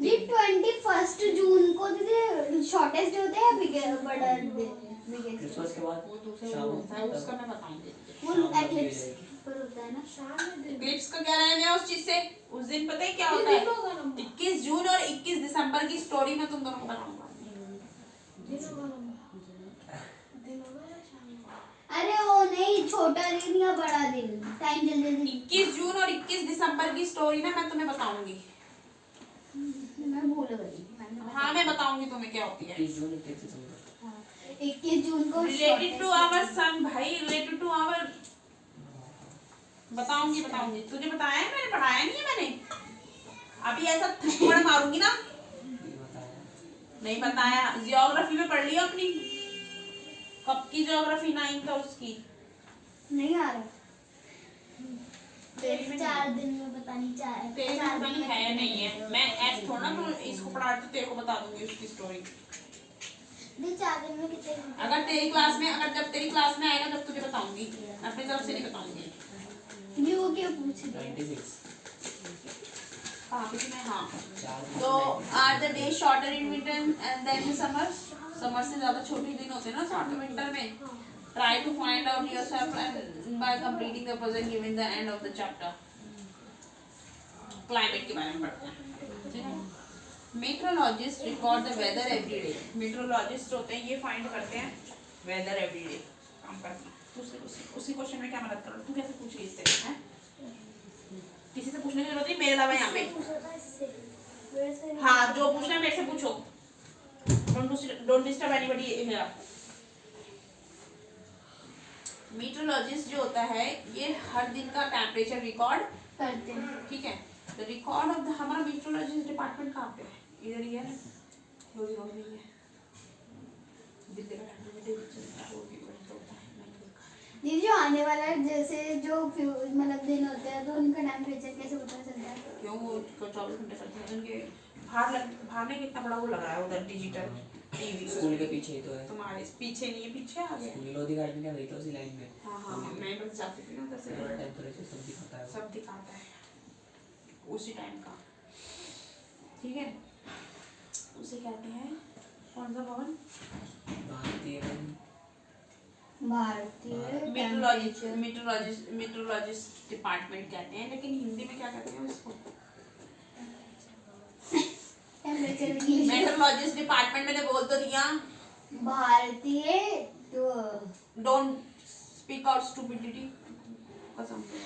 21 जून को दीदी शॉर्टेस्ट होते हैं या बड़ा बिगेस्ट? क्रिसमस के बाद वो दूसरे शाम होता है, उसका मैं बताऊंगी। वो शाम एक्लिप्स में पर होता है ना। इक्लिप्स का क्या रहने है उस चीज से? उस दिन पता है क्या होता है? 21 जून और 21 दिसंबर की स्टोरी में तुम दोनों को बताऊंगा। अरे वो नहीं, छोटा दिन या बड़ा दिन, टाइम जल्दी जल्दी 21 जून और 21 दिसंबर की स्टोरी ना मैं तुम्हें बताऊंगी। मैं भूल गई। हाँ मैं बताऊंगी तुम्हें क्या होती है। 21 जून 21 दिसंबर 21 जून को रिलेटेड टू आवर सन भाई, रिलेटेड टू आवर, बताऊंगी। तुझे बताया है मैंने? पढ़ाया नहीं है मैंने? अभी ऐसा थप्पड़ मारूंगी ना। ये बताया नहीं बताया, जियोग्राफी में पढ़ लिया अपनी, कब की जियोग्राफी 9th और उसकी नहीं आ रहा। तेरी में 4 दिन में पता नहीं, तेरे में पता नहीं है नहीं है। मैं ऐसे थोड़ा ना तो इसको पढ़ा तो तेरे को बता दूंगी उसकी स्टोरी। 4 दिन में कितने घंटे? अगर तेरी क्लास में, अगर जब तेरी क्लास में आएगा तब तुझे बताऊंगी, अपनी तरफ से नहीं बताऊंगी। ये वो क्या पूछ रही है? 96 हाँ किसी में, हाँ। 4 तो are the day shorter in winter and than summer, summer से ज्यादा छोटे दिन होते हैं ना शॉर्ट विंटर में। Try to find out yourself and by completing the puzzle given the end of the chapter. Climate के बारे में पढ़ते हैं, ठीक है। Meteorologist record the weather every day. Meteorologist होते हैं, ये फाइंड करते हैं वेदर एवरी डे। काम करते हैं उसी क्वेश्चन में क्या मदद करो? तू कैसे पूछ रही इससे? हैं? किसी से पूछने की जरूरत नहीं, मेरे अलावा यहाँ पे। हाँ जो पूछना है मेरे से पूछो, don't disturb anybody here. Meteorologist जो होता है ये हर दिन का टेम्परेचर रिकॉर्ड करते हैं। ठीक है। तो रिकॉर्ड ऑफ द, हमारा मीटरोलॉजिस्ट डिपार्टमेंट कहाँ पे है? इधर ही है ना, रोज रोज नहीं है। दिल्ली का टेम्परेचर होता है। दीदी जो आने वाला है, जैसे जो मतलब दिन होते हैं तो उनका टेम्परेचर कैसे पता चलता है? क्यों वो 24 घंटे चलते हैं उनके। बाहर में कितना बड़ा वो लगा है उधर डिजिटल टीवी। स्कूल के पीछे ही तो है। तुम्हारे पीछे नहीं है, पीछे आ गया। स्कूल लोधी गार्डन के वही तो उसी लाइन में। हाँ हाँ मैं बस जाती थी ना उधर से, थोड़ा टेंपरेचर सब दिखाता है। सब दिखाता है उसी टाइम का, ठीक है। उसे कहते हैं कौन सा भवन? भारतीय मीटरोलॉजिस्ट डिपार्टमेंट कहते हैं, लेकिन हिंदी में क्या कहते हैं उसको? टेम्परेचर। मेट्रोलॉजिस्ट डिपार्टमेंट मैंने बोल तो दिया। भारतीय तो डोंट स्पीक आउट स्टूपिडिटी, कसम से।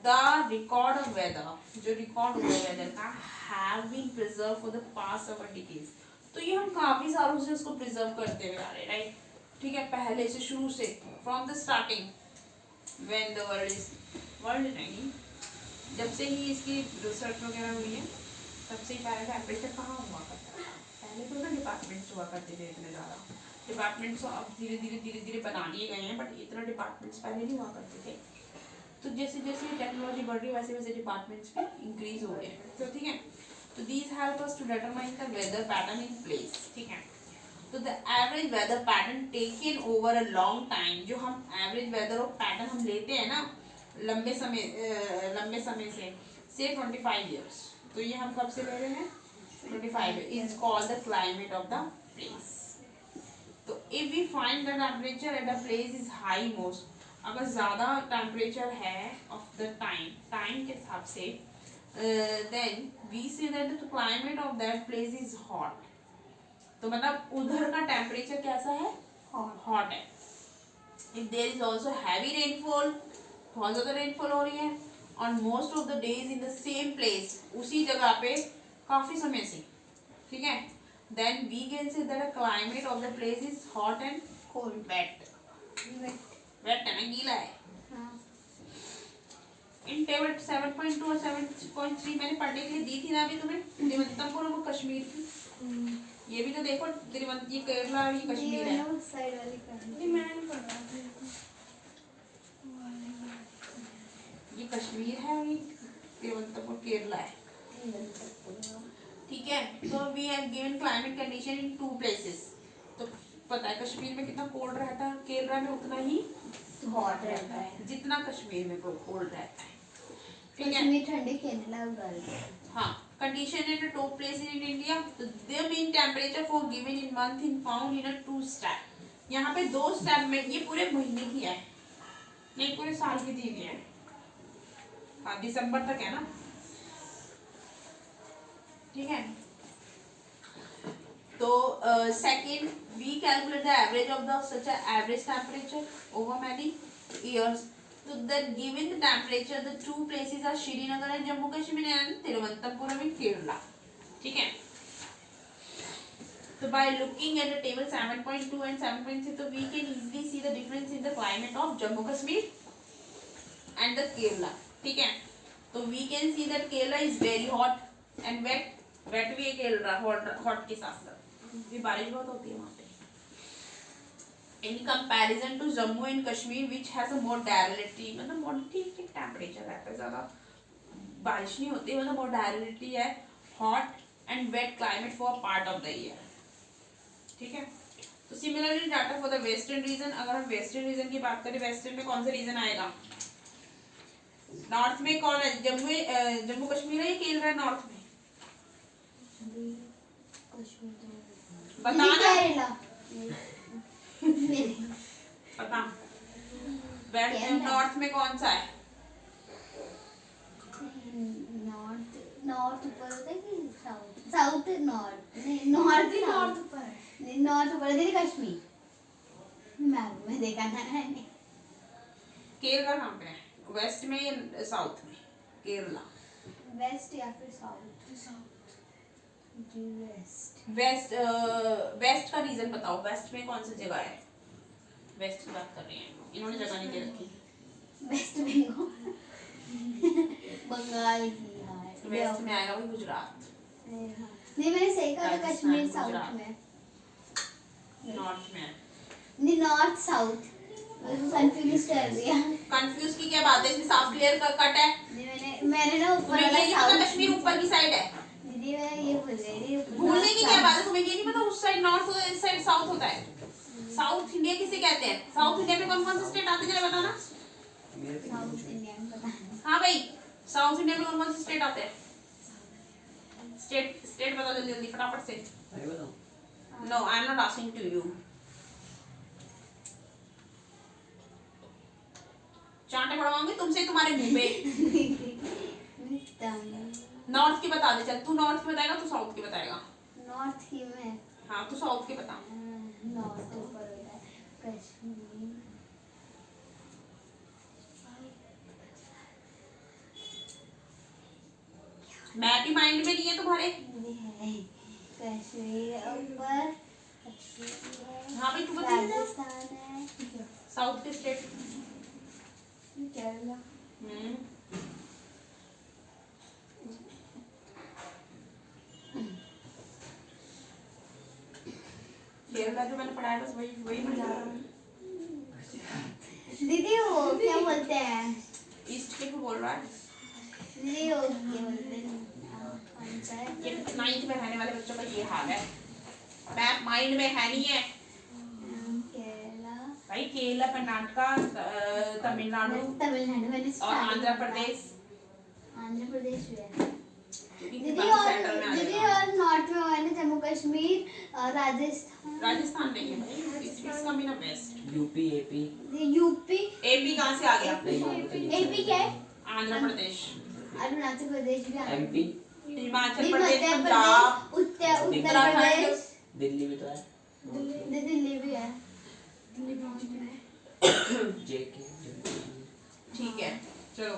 द रिकॉर्ड ऑफ वेदर, जो रिकॉर्ड हुआ है वेदर का, have been preserve for the past of decades. तो ये हम काफी सालों से उसको प्रिजर्व करते हुए आ रहे हैं, राइट। ठीक है, पहले से, शुरू से, from the starting when the world नहीं, जब से ही इसकी रिसर्च वगैरह हुई है तब से ही पहले टेम्परेचर कहाँ हुआ करता था। पहले तो ना डिपार्टमेंट्स हुआ करते थे इतने ज़्यादा, डिपार्टमेंट्स अब धीरे धीरे बना लिए गए हैं, बट इतना डिपार्टमेंट्स पहले नहीं हुआ करते थे। तो जैसे जैसे टेक्नोलॉजी बढ़ रही है वैसे वैसे डिपार्टमेंट्स भी इंक्रीज हो रहे हैं। तो ठीक है, तो these help us to determine the weather pattern in place. ठीक है, तो the average weather pattern taken over a long time, जो हम एवरेज वेदर और पैटर्न हम लेते हैं ना लंबे समय से 25 ईयर्स, तो ये हम कब से ले रहे हैं 25 is called the climate of the place. तो if we find the temperature at the place is high most, अगर ज़्यादा टेम्परेचर है ऑफ द टाइम के हिसाब से, then we see that the climate of that place is hot. तो मतलब उधर का टेम्परेचर कैसा है, हॉट है। If there is also heavy rainfall, बहुत ज़्यादा रेनफॉल हो रही है on most of the days in the same place, उसी जगह पे काफ़ी समय से, ठीक है, then we can say that climate of the place is hot and cold, wet है ना, गीला है। इन टेबल 7.2 और 7.3 मैंने पढ़ने के लिए दी थी ना अभी तुम्हें, तिरुवनंतपुरम और कश्मीर की। ये भी तो देखो, ये केरला और ये कश्मीर है। उस साइड वाली करनी। नहीं, मैं नहीं पढ़ रहा था। ये कश्मीर है और ये तिरुवनंतपुरम केरला है। ठीक है, तो we have given climate condition in 2 places. तो पता है कश्मीर में कितना कोल्ड रहता है, केरला में उतना ही हॉट रहता है जितना कश्मीर में कोल्ड रहता है। ठीक है, कश्मीर ठंडे केरला उगल। हाँ, condition in 2 places in India, तो there mean temperature for given in month in found in 2 step. यहाँ पे 2 स्टेप में, ये पूरे महीने की है, नहीं पूरे साल की दी हुई है। हाँ, दिसंबर तक है ना। ठीक है, तो second we calculate the average of the such average temperature over many years. तो the given the temperature the 2 places are Srinagar and Jammu Kashmir and Thiruvananthapuram in Kerala. ठीक है, तो by looking at the table 7.2 and 7.3, तो we can easily see the difference in the climate of Jammu Kashmir and the Kerala. ठीक है, तो we can see that Kerala is very hot and wet भी है Kerala, hot के साथ साथ भी बारिश बहुत होती है वहाँ पे। In comparison to Jammu and Kashmir which has a moderate, मतलब moderate टेम्परेचर रहता है, ज़्यादा बारिश नहीं होती, मतलब moderate है, hot and wet climate for part of the year। ठीक है, तो similarly data for the western region, अगर हम वेस्टर्न रीजन की बात करें, वेस्टर्न में कौन सा रीजन आएगा, नॉर्थ में कौन है, जम्मू कश्मीर है या केरला है नॉर्थ में, बताना, पता नॉर्थ में कौन सा है, नॉर्थ ऊपर होता है कि साउथ, साउथ नॉर्थ, नहीं नॉर्थ ही नॉर्थ ऊपर है, नॉर्थ ऊपर है, कश्मीर मैं देखा ना मैंने। केरला कहाँ पे है, वेस्ट में या साउथ में, केरला वेस्ट या फिर साउथ, वेस्ट वेस्ट का रीजन बताओ, वेस्ट में कौन सी जगह है, वेस्ट की बात कर रहे हैं, इन्होंने जगह नहीं दे रखी। वेस्ट बंगाल, बंगाल बिहार, वेस्ट में आएगा वही गुजरात, नहीं मैंने सही कहा था, कश्मीर साउथ में, नॉर्थ में, नहीं नॉर्थ साउथ, कंफ्यूज कर दिया। कंफ्यूज की क्या बात है, इसमें साफ क्लियर कट है। मैंने ना ऊपर तुम्हें ये नहीं पता कश्मीर ऊपर की साइड है, दीदी मैं ये भूल गई, भूलने की क्या बात है, तुम्हें ये नहीं पता उस साइड नॉर्थ होता है, इस साइड साउथ होता है। साउथ इंडिया किसे कहते हैं, साउथ इंडिया में कौन कौन से स्टेट आते हैं जरा बताना। साउथ इंडिया में पता नहीं। हाँ भाई, साउथ इंडिया में कौन कौन से स्टेट आते हैं, स्टेट बताओ जल्दी जल्दी फटाफट से। No I am not asking to you, चांटे पड़वाऊंगी तुमसे तुम्हारे मुंह पे। नॉर्थ की बता दे, चल तू नॉर्थ की बताएगा, तू साउथ की बताएगा। नॉर्थ ही में, हाँ तू साउथ की बता। नॉर्थ ऊपर होता है, कश्मीर मैप ही माइंड में नहीं है तुम्हारे? ये है कश्मीर है ऊपर, हाँ भाई, तू बता दे। राजस्थान है, साउथ के स्टेट। केरला। केरला जो मैंने पढ़ा है बस वही वही मैं जा रहा हूँ। दीदी वो क्या बोलते हैं, ईस्ट के को बोल रहा है। दीदी वो क्या बोलते हैं, कौन सा है? ये 9th में रहने वाले बच्चों का ये हाल है, मैप माइंड में है नहीं है केरला, भाई। केरला, कर्नाटका, तमिलनाडु तमिलनाडु मैंने और आंध्र प्रदेश। आंध्र प्रदेश भी है क्योंकि दीदी। सेंटर में आ और दीदी जाएगा। और नॉर्थ में हुआ है ना, जम्मू कश्मीर, राजस्थान, राजस्थान नहीं है भाई, इसका भी ना waste. UP AP UP. AP कहाँ से आ गया? एपी क्या है? आंध्र प्रदेश, अरुणाचल प्रदेश भी है। एमपी हिमाचल मध्य प्रदेश, पंजाब, उत्तर उत्तर उत्तराखंड। प्रदेश, दिल्ली भी तो है, दिल्ली भी है। जेके। ठीक है चलो।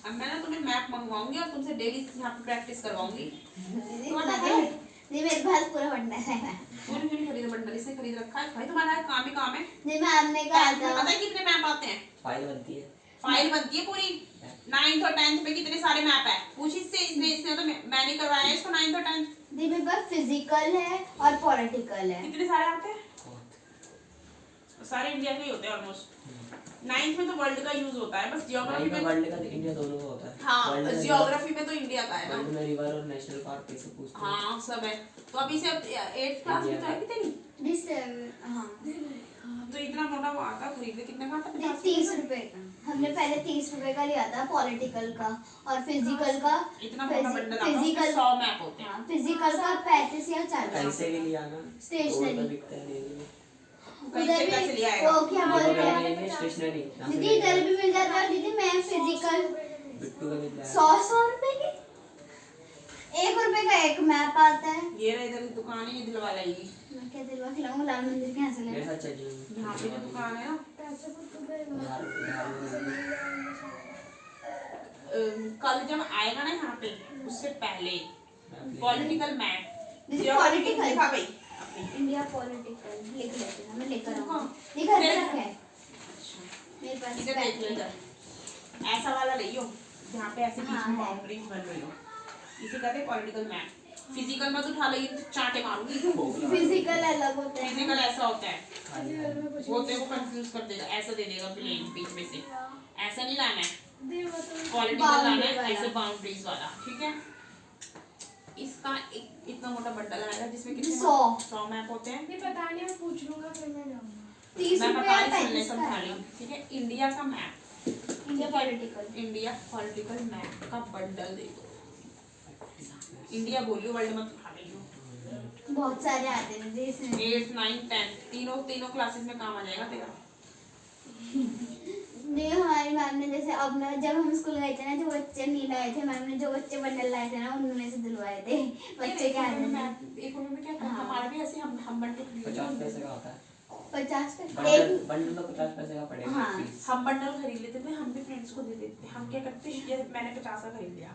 अब मैं ना तुम्हें मैप मंगवाऊंगी और तुमसे डेली यहाँ पे प्रैक्टिस करवाऊंगी। नहीं मेरे पास पूरा बंडल है। पूरी क्यों नहीं खरीदा? बंडल इसने खरीद रखा है भाई, तुम्हारा काम ही काम है। नहीं मैम ने कहा तुम्हें था। पता है कितने मैप आते हैं? फाइल बनती है, फाइल बनती है पूरी। 9th और 10th में कितने सारे मैप है? पूछ इससे, इसने तो मैंने करवाया है इसको 9th और 10th। नहीं मेरे पास फिजिकल है और पॉलिटिकल है। कितने सारे आते हैं? सारे इंडिया के ही होते हैं ऑलमोस्ट। 9th में तो वर्ल्ड का यूज होता है बस। जियोग्राफी में वर्ल्ड का इंडिया दोनों का होता है। हाँ, जियोग्राफी में तो इंडिया का है ना। वर्ल्ड में रिवर और नेशनल पार्क कैसे पूछते हैं? हाँ सब है। तो अभी से 8th क्लास में तो है कितनी? हाँ तो इतना मोटा वो आता खरीद ले, कितने का आता? 30 रुपए का। हमने पहले 30 रुपए का लिया था पॉलिटिकल का, और फिजिकल का इतना मोटा बंडल आता है, फिजिकल 100 मैप होते हैं। हाँ फिजिकल का 35 या 40। कैसे के लिए आना Stationery। और बिकता है डेली में। कैसे कैसे ले आएगा? वो क्या बोलते हैं स्टेशनरी दीदी, इधर भी मिल जाता है दीदी। मैं फिजिकल बिट्टू का मिल जाएगा। 100 रुपए की, 1 रुपए का एक मैप आता है। ये रहा इधर दुकान है, ये दिलवा लाएगी। मैं क्या दिलवा खिलाऊंगा? लाल मंदिर के यहाँ से मेरे लेना। साथ चलिए। यहाँ पे जो दुकान है ना, कल जब आएगा ना यहाँ पे, उससे पहले पॉलिटिकल मैप दीदी पॉलिटिकल पॉलिटिकल दिखा भाई। इंडिया पॉलिटिकल लिख लेते हैं, मैं लेकर देखो। आऊंगा। ये घर पे रखा है मेरे पास। इधर देख लो, इधर ऐसा वाला लियो जहाँ पे ऐसे बीच हाँ, में है। बाउंड्री बन रही हो, इसे कहते हैं पॉलिटिकल मैप। फिजिकल में तो उठा लगी तो चांटे मारूंगी। फिजिकल अलग होता है। फिजिकल ऐसा होता है, वो तेरे को कंफ्यूज कर देगा, ऐसा दे देगा प्लेन बीच में से। ऐसा नहीं लाना है, पॉलिटिकल लाना Boundary है वाला। ऐसे बाउंड्रीज वाला। ठीक है, इसका एक इतना मोटा बंडल आएगा जिसमें कितने 100 मैप होते हैं। ये बताने में पूछ लूंगा फिर मैं जाऊंगा। 30 मैं रुपए बता या रही, सुन ले 35 का समझा है। रही हूँ। ठीक है, इंडिया का map, India political. India political map का बंडल दे दो। इंडिया बोलियो, वर्ल्ड मत उठा रही हो। बहुत सारे आते हैं दीदी इसमें। 8, 9, 10 तीनों क्लासेस में काम आ जाएगा तेरा। नहीं हमारी मैम ने जैसे अब ना, जब हम स्कूल गए थे ना, जो बच्चे नहीं लाए थे, मैम ने जो बच्चे बंडल लाए थे ना, उनमें से दिलवाए थे बच्चे के हाथ में। एक में क्या हाँ। हमारा भी ऐसे हम बंडल खरीदते 50 हैं। पैसे का होता है 50 पे बंडल। एक। बंडल तो 50 पैसे का पड़ेगा हाँ। पीस। हम बंडल खरीद लेते थे, हम भी फ्रेंड्स को दे देते थे। हम क्या करते थे, ये मैंने 50 का खरीद लिया,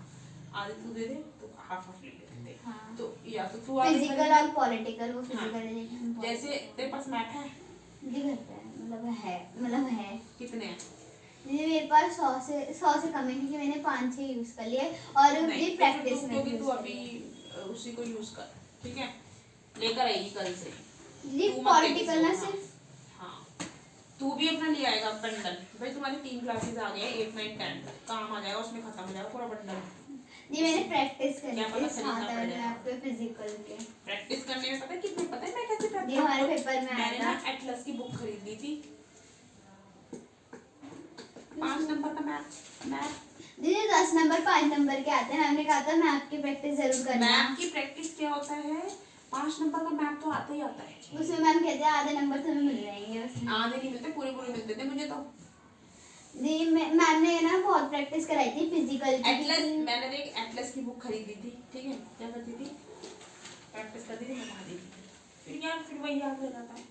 आधे तू दे दे तो हाफ ले लेते थे। हाँ। तो या तो तू आधे फिजिकल खरीद और पॉलिटिकल, वो फिजिकल ले। जैसे तेरे पास मैप है जी घर पे है, मतलब है कितने हैं? जी मेरे पास 100 से कम है, क्योंकि मैंने 5-6 यूज कर लिए और नहीं, ये तो प्रैक्टिस में क्योंकि use तू कर अभी लिए। उसी को यूज कर। ठीक है, लेकर आएगी कल से। जी तू मत पॉलिटिकल ना टेंशन, सिर्फ। हाँ तू भी अपना ले आएगा बंडल। भाई तुम्हारी 3 क्लासेस आ गए, 8, 9, 10 काम आ जाएगा, उसमें खत्म हो जाएगा पूरा बंडल। जी मैंने प्रैक्टिस कर क्या ली पता थी खरीदना 7 पड़ेगा। मैप पे फिजिकल के। प्रैक्टिस करने में पता है कितने, पता है मैं कैसे करती ये हमारे पेपर में आया मैंने ना था। एटलस की बुक खरीद ली थी, 5 नंबर का मैप। दीदी 10 नंबर 5 नंबर के आते हैं, हमने कहा था मैप की प्रैक्टिस जरूर करना। मैप की प्रैक्टिस क्या होता है, 5 नंबर का मैप तो आता ही आता है। उसमें मैम कहते हैं आधे नंबर तुम्हें मिल जाएंगे उसमें। आधे नहीं मिलते, पूरे मिलते थे मुझे तो। जी मैम ने ना बहुत प्रैक्टिस कराई थी फिजिकल की। एटलस, मैंने देख एटलस की बुक खरीदी थी। ठीक है, क्या करती थी, प्रैक्टिस करती थी, बता दी थी, फिर यार फिर वही याद रह जाता है।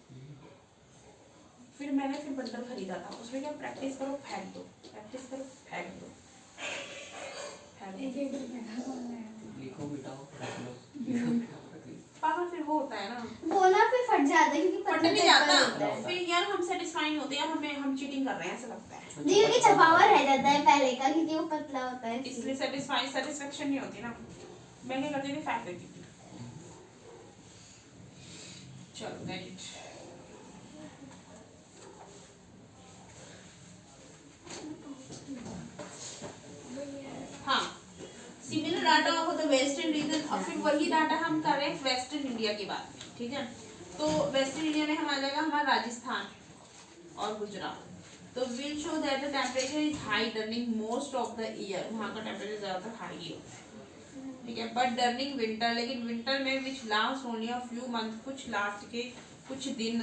फिर मैंने बंडल खरीदा था, उसमें क्या प्रैक्टिस करो फेंक दो, प्रैक्टिस करो फेंक दो, फेंक दो। 1 रुपए का कौन है? लिखो मिटाओ रख लो, लिखो मिटाओ रख लो। पागल फिर वो होता है ना, वो ना फिर फट जाता है क्योंकि फट पतला नहीं पेपर जाता, होता है। फिर यार हम सेटिस्फाई नहीं होते यार, हमें हम चीटिंग कर रहे हैं ऐसा लगता है, जी क्योंकि छपा हुआ रह जाता है पहले का क्योंकि वो पतला होता है इसलिए सेटिस्फेक्शन नहीं होती ना। मैं क्या करती थी, फेंक देती थी। चलो नेक्स्ट, हाँ similar data of the western region, और फिर वही डाटा हम कर रहे हैं वेस्टर्न इंडिया की बात में, ठीक है। तो वेस्टर्न इंडिया में हम आ जाएगा हमारा राजस्थान और गुजरात। तो will show that the temperature is high during most of the year, वहाँ का टेम्परेचर ज़्यादातर हाई ही होता है, ठीक है। बट डर्निंग विंटर, लेकिन विंटर में which last only a few month, कुछ लास्ट के कुछ दिन,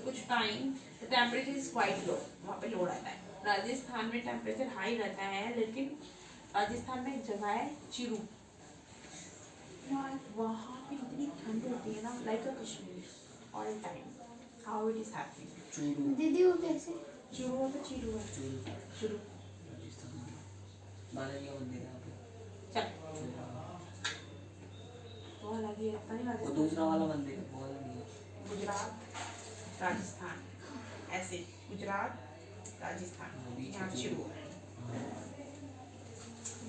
कुछ time temperature is quite low, वहाँ पे लो रहता है। राजस्थान में टेम्परेचर हाई रहता है, लेकिन राजस्थान में एक जगह है चिरू, वहाँ पे इतनी ठंड होती है ना, like a Kashmir all time, how it is happening. Churu दीदी वो कैसे? चिरू है तो चिरू है, चूरू चिरू। राजस्थान में बालाजी का मंदिर है यहाँ पे। चल वो अलग ही रहता है वो राजस्थान, दूसरा वाला मंदिर है, वो वाला नहीं है। गुजरात राजस्थान, ऐसे गुजरात राजस्थान, यहाँ चिरू है।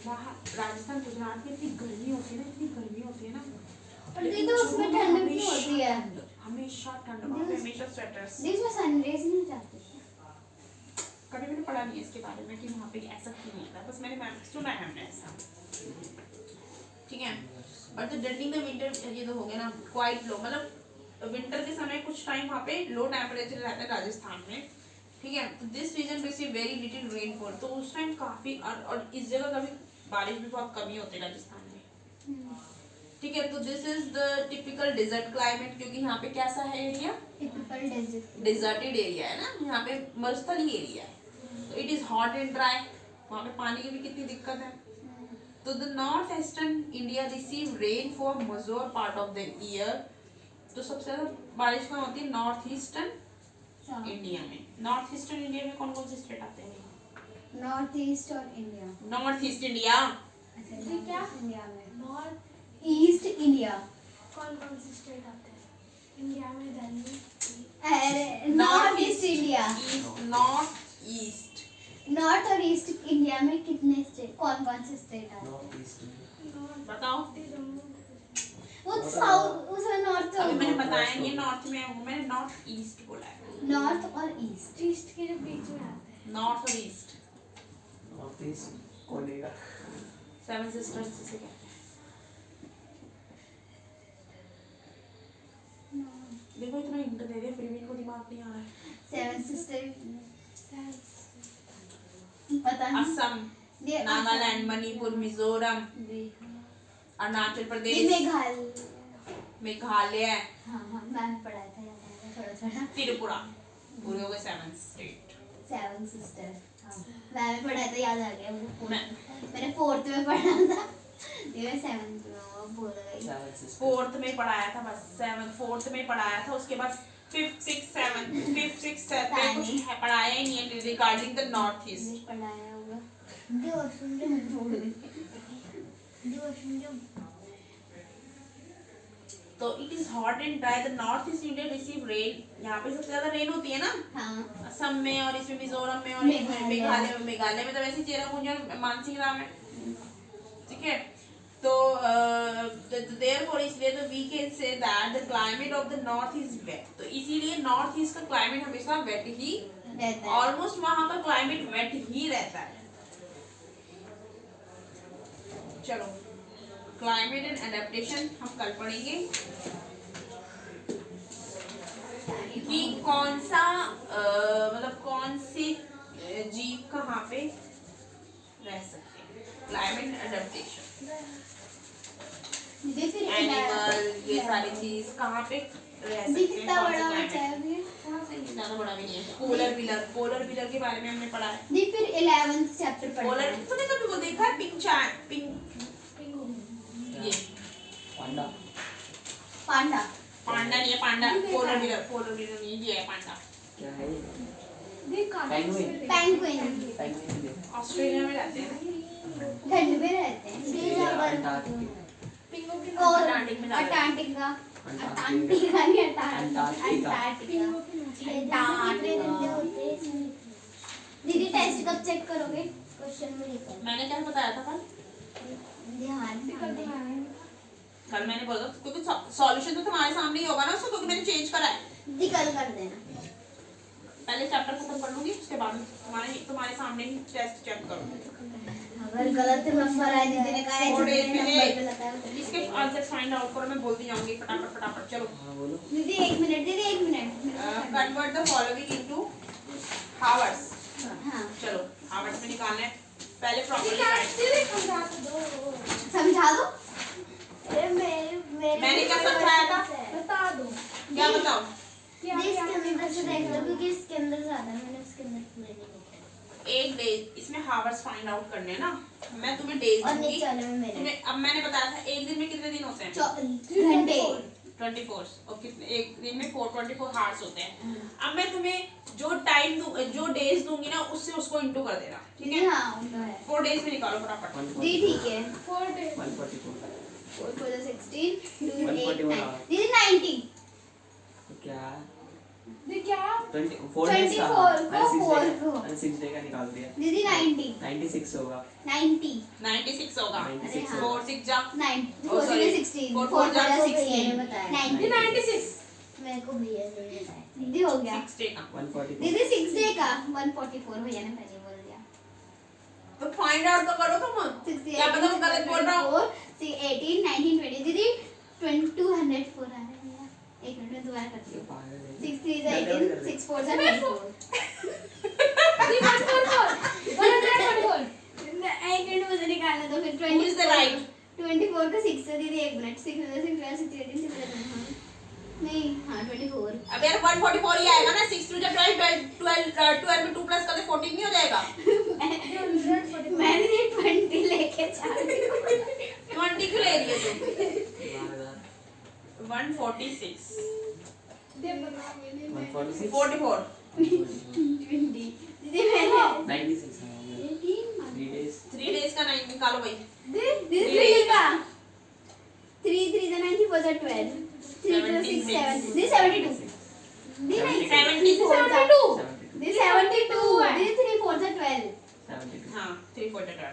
वहाँ राजस्थान गुजरात में इतनी गर्मी होती है ना, इतनी गर्मी होती है ना, और दीदी उसमें ठंड क्यों होती है? हमेशा ठंड, वहाँ पे हमेशा स्वेटर्स। दीदी उसमें सनराइज नहीं जाती। कभी मैंने पढ़ा नहीं है इसके बारे में कि वहाँ पे ऐसा क्यों होता है, बस मैंने सुना है हमने ऐसा, ठीक है। और जो डर्निंग द विंटर, ये तो हो गया ना क्वाइट लो, मतलब विंटर के समय कुछ टाइम वहाँ पे लो टेम्परेचर रहता है राजस्थान में, ठीक है। तो this region receive very little rainfall, तो उस टाइम काफ़ी, और इस जगह कभी बारिश भी बहुत कमी होती है राजस्थान में, ठीक है। तो this is the typical desert climate, क्योंकि यहाँ पे कैसा है area, typical desert. Deserted area है ना, यहाँ पे मरुस्थलीय एरिया है, तो it is hot and dry, वहाँ पे पानी की भी कितनी दिक्कत है। तो the north eastern India receive rain for major part of the year, तो सबसे ज़्यादा बारिश कहाँ होती है, नॉर्थ ईस्टर्न इंडिया में। नॉर्थ ईस्टर्न इंडिया में कौन कौन से स्टेट आते हैं, नॉर्थ ईस्ट और इंडिया। नॉर्थ ईस्ट इंडिया, अच्छा ये क्या? इंडिया में नॉर्थ ईस्ट इंडिया। कौन से स्टेट आते हैं इंडिया में? दिल्ली। अरे north east India. North east, north और ईस्ट इंडिया में कितने स्टेट, कौन कौन से स्टेट आते हैं? नॉर्थ ईस्ट में बताओ। वो तो साउथ, उसमें नॉर्थ अभी मैंने और बताया ये नॉर्थ में है, वो मैंने नॉर्थ ईस्ट बोला है, नॉर्थ और ईस्ट। ईस्ट के जो बीच में आते हैं। नॉर्थ और ईस्ट, नॉर्थ ईस्ट कोने का। सेवन सिस्टर्स जिसे कहते हैं। देखो इतना हिंट दे दिया, फिर भी इनको दिमाग नहीं आ रहा है। सेवन सिस्टर पता नहीं। असम, ये नागालैंड, मणिपुर, मिजोरम, अरुणाचल ये प्रदेश, मेघालय। मेघालय, हाँ हाँ मैंने पढ़ा था, याद आया थोड़ा थोड़ा। त्रिपुरा, पूरे हो गए 7 स्टेट। सेवन सिस्टर, हाँ मैंने पढ़ा था, याद आ गया मुझे। मैं मैंने 4th में पढ़ा था, ये मैं 7th में वो भूल गई। सेवन सिस्टर 4th में पढ़ाया था, बस 4th में पढ़ाया था, उसके बाद 5th 6th 7th में कुछ है पढ़ाया ही नहीं है रिगार्डिंग द नॉर्थ ईस्ट। नहीं पढ़ाया होगा। जो सुन जो भूल गई। जो सुन जो। तो it is hot and dry, the north east India receive rain, यहाँ पे सबसे ज्यादा रेन होती है ना, हाँ असम में और इसमें मिजोरम में और मेघालय में तो वैसे चेरापूंजी और मानसिंह राम है, ठीक है। तो therefore इसलिए तो we can say that the climate of the north is wet, तो इसीलिए नॉर्थ ईस्ट का क्लाइमेट हमेशा वेट ही रहता है। ऑलमोस्ट वहाँ का क्लाइमेट वेट ही रहता है। चलो क्लाइमेट एंड एडेप्टेशन हम कल पढ़ेंगे कि कौन सा मतलब कौन से जीव कहाँ पे रह सकते हैं, क्लाइमेट एडेप्टेशन, दीदी फिर एनिमल, ये सारी चीज कहाँ पे रह सकते हैं, कितना कौन से बड़ा climate? बच्चा है अभी? थोड़ा सा ही, ज्यादा बड़ा भी नहीं है। पोलर बिलर के बारे में हमने पढ़ा है। दीदी फिर 11th चैप्टर पढ़ा पोलर है। तूने कभी वो देखा है, पिंक ये पांडा पांडा। पांडा नहीं है, पांडा पोलर बियर नहीं, ये है पांडा। क्या है ये? देख Penguin. पेंगुइन पेंगुइन दे। ऑस्ट्रेलिया में रहते हैं ना। ठंड में रहते हैं। Australia, Antarctica. और अटलांटिक में ज्यादा। Antarctica Antarctica. अंटार्कटिका नहीं अंटार्कटिका। अंटार्कटिका। दीदी टेस्ट कब चेक करोगे? क्वेश्चन में लिखा है। मैंने क्या बताया था कल? ध्यान से। कल मैंने बोला था, क्योंकि सॉल्यूशन तो तुम्हारे सामने ही होगा ना उसको, क्योंकि मैंने चेंज करा है। दीदी कल कर देना। पहले चैप्टर खत्म कर लूंगी, उसके बाद तुम्हारे सामने ही टेस्ट चेक करूंगी। अगर गलत नंबर आए दीदी ने कहा है और जितने एक नंबर मिनट। गलत आए इसके आंसर फाइंड आउट करो, मैं बोलती जाऊंगी फटाफट फटाफट। चलो, हाँ बोलो। दीदी 1 मिनट दीदी 1 minute convert the following into hours. हाँ चलो, हावर्स में निकालना है। पहले प्रॉपर्ली राइट। समझा दो। अरे मेरे मैंने क्या समझाया था? बता दो क्या बताओ? इसके अंदर से देख लो, क्योंकि इसके अंदर ज्यादा है, मैंने उसके अंदर पूरे नहीं लिखे। एक डे, इसमें हावर्स फाइंड आउट करने हैं ना। मैं तुम्हें डेज और दूंगी। नीचे वाले में मेरे तुम्हें अब मैंने बताया था एक दिन में कितने दिन होते हैं? घंटे 24। और कितने एक दिन में 424 हावर्स होते हैं। अब मैं तुम्हें जो टाइम जो डेज दूंगी ना, उससे उसको इंटू कर देना, ठीक है? हाँ उनका है 4 डेज में निकालो फटाफट। 144। दी ठीक है 144। 4 for the 16 2 8 141 9 दीदी 90 क्या? देख क्या 24 days का। 24 मैंने six को day 4 को का- मैंने 6 day का निकाल दिया। दीदी 90 96 होगा। 90 96 होगा। 96 हाँ। 4 6 जा 9 Oh, 4 sorry. 16 4 4 जा जा 16 16 बताया 90 96 मेरे को भैया ने बताया दीदी हो गया 6 डे का। 144। दीदी 6 डे का 144 भैया ने पहले बोल दिया तो फाइंड आउट तो करो तुम। 68 क्या पता मैं गलत बोल रहा हूँ। 18 19 20 दीदी 204 आ रहा है भैया। एक मिनट में दोबारा करती ये हूँ पागल है। 6 3 is 18 6 4 is 24 एक मिनट मुझे निकालना दो फिर Who is the right? 24 का 6 है दीदी एक मिनट 6 6 12 16 18 नहीं हाँ 24 अब यार 144 ही आएगा ना। 6 2 12 में 2 प्लस कर दे 14 नहीं हो जाएगा? मैंने 20 लेके जा रही हूँ 20 क्यों ले रही है तुम? दिमागदार। 146 146। 44 20 दीदी मैंने 96 है। 3 days। 3 डेज का 9 निकालो भाई। दीदी 3 का 3 3 is 94 is 12 3 to 6 7 दीदी 72 दीदी नहीं 72 दीदी 72 दीदी 3 4 is 12 72। हाँ 3 4 12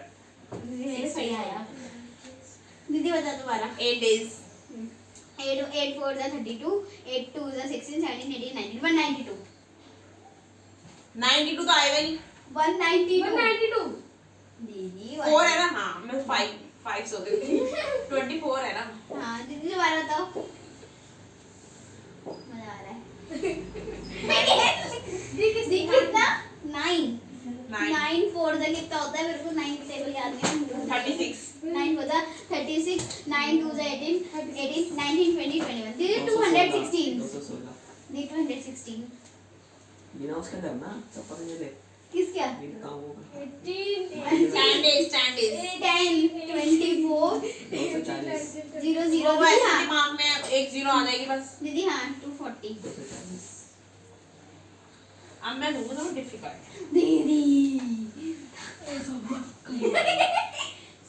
दीदी मेरे सही आया दीदी बता दोबारा 8 डेज 8 4 is 32 8 2 is 16 17 18 19 192 92 तो आएगा ही। 192 दीदी 4 है ना? हाँ मैं 5 सो गई थी। 24 है ना? हाँ दीदी दोबारा बताओ मजा आ रहा है दीदी कितना 9 9 4 जा कितना होता है मेरे को 9 की टेबल याद नहीं है 36 9 4 जा 36 9 2 जा 18 18 19 20 21 दीदी 216 216। दीदी 216 बिना उसका करना सब पता चले। किस क्या बिना काम होगा। 10 डेज 10 24 240। 0 वो 0 वैसे हाँ दिमाग में एक 0 आ जाएगी बस। दीदी हाँ 240 240। अब मैं दूंगा तो डिफिकल्ट। दीदी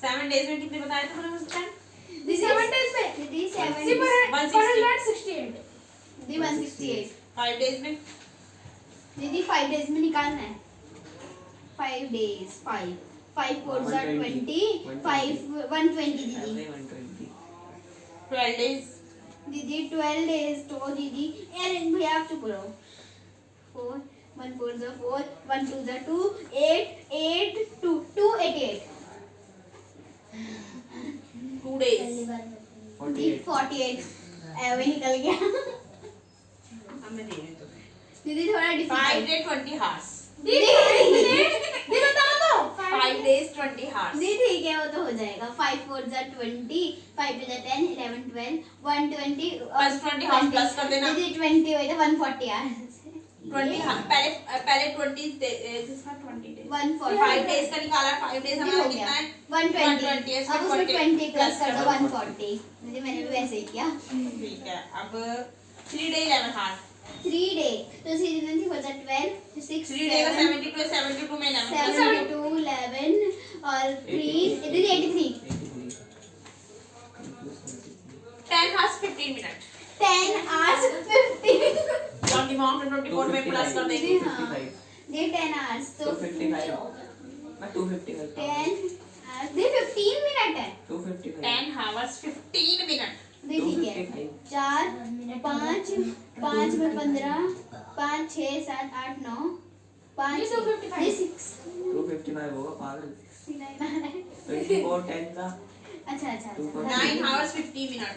7 डेज में कितने बताए थे मैंने उस टाइम? दीदी 7 days में दीदी 7 दीदी 168 5 डेज में दीदी 5 days में निकालना है 5 days 5 5 4 are 20 5 120 दीदी अरे 120। 12 डेज दीदी 12 days तो दीदी अरे भैया आप चुप रहो 4 1 4 is 4 1 2 is 2 8 8 2 2 88 2 डेज 48 48 ऐवे निकल गया अब मैं दे रही हूँ तुम्हें। दीदी थोड़ा 5 डिफिकल्ट डे 20 हार्स। दीदी बता दो 5 days 20 हार्स। दीदी ठीक है वो तो हो जाएगा 5 4 जा 20 5 2 जा 10 11 12 120 बस 20 हार्स प्लस कर देना। दीदी 20 होएगा 140 यार 20 पहले 20 जिसका 20 डेज 140 5 डेज का निकाला, 5 डेज हमारा हो कितना गया है 120 अब उसमें 20 प्लस कर दो 140 140 मुझे मैंने भी वैसे ही किया ठीक है। अब 3 डे 11 हार्स, 3 डे तो सीधे थी बचा 12 6 3 डे का 72 है, 72 में 11 72 11 और 3 इधर 83 10 हार्स 15 मिनट 10 hours 15 जॉन दिमाग में 24 में प्लस कर देंगे। हाँ ये 10 hours तो 255 मैं 250 करता हूँ 10 hours ये 15 मिनट है 255 10 हार्स 15 मिनट नहीं ठीक है 4 5 5 में 15 5 6 7 8 9 5 ये 255 ये 6 255 होगा पागल 69 आ रहा है 24 10 का अच्छा अच्छा 9 hours 50 minute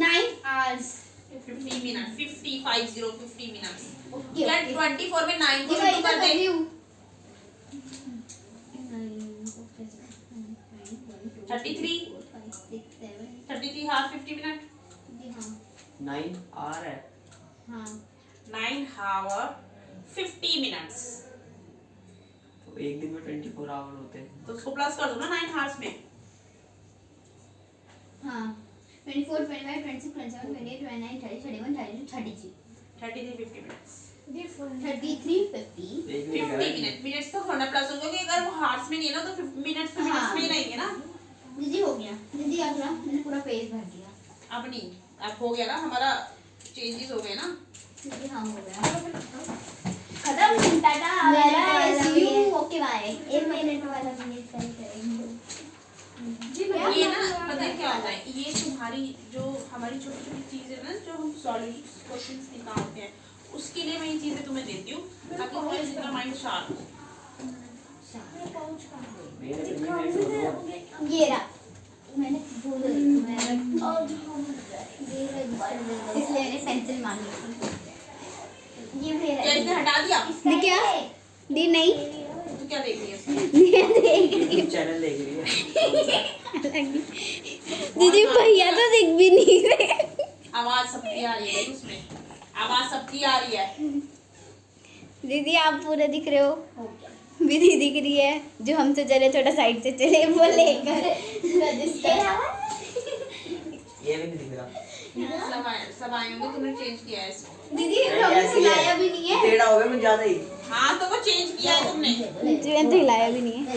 9 hours 50 minute 50 minutes okay यार 24 में 9 को ये इंटू कर दे। 33 हार्स 50 मिनट 9 आर है 9 हावर 50 मिनट्स तो एक दिन में 24 आवर होते हैं तो उसको प्लस कर दो ना 9 हार्स में। 24 25 26 27 28 29 30 31 32 33 33 50 मिनट्स 33 50 एक 50 मिनट्स तो थोड़ा प्लस होगा क्योंकि अगर वो हार्स में नहीं है ना तो मिनट्स तो मिनट्स में ही रहेंगे ना। दीदी हो गया दीदी अगला मैंने पूरा पेज भर दिया अब नहीं, अब हो गया ना हमारा, चेंजेस हो गए ना। दीदी हाँ हो गया खत्म टाटा सी यू ओके बाय 1 मिनट वाला मिनट टाइम करेंगे ये ना पता है क्या होता है, ये तुम्हारी जो हमारी छोटी छोटी चीजें ना जो हम सॉल्यूशन क्वेश्चंस निकालते हैं उसके लिए मैं ये चीजें तुम्हें देती हूँ ताकि तुम्हारा जितना माइंड शार्प हो। मेरे से नहीं मेरे से बोलो ये रहा मैंने भूल इसलिए मैंने पेंसिल मांगी थी ये क्या इसने मेरा हटा दिया? दी क्या दी नहीं तो क्या देख रही है उसमें? YouTube चैनल देख रही है दीदी भैया तो दिख भी नहीं रहे आवाज सबकी आ रही है भाई उसमें, आवाज सबकी आ रही है। दीदी आप पूरे दिख रहे हो दीदी दिख रही है जो हमसे चले थोड़ा साइड से चले वो लेकर रजिस्टर ये भी नहीं दिख रहा सब आए होंगे, तुमने चेंज किया है इसको। दीदी हमने ऐसे ही हिलाया भी नहीं है टेढ़ा हो गया मैं ज्यादा ही हाँ तो वो चेंज किया है तुमने, मैंने तो हिलाया भी नहीं है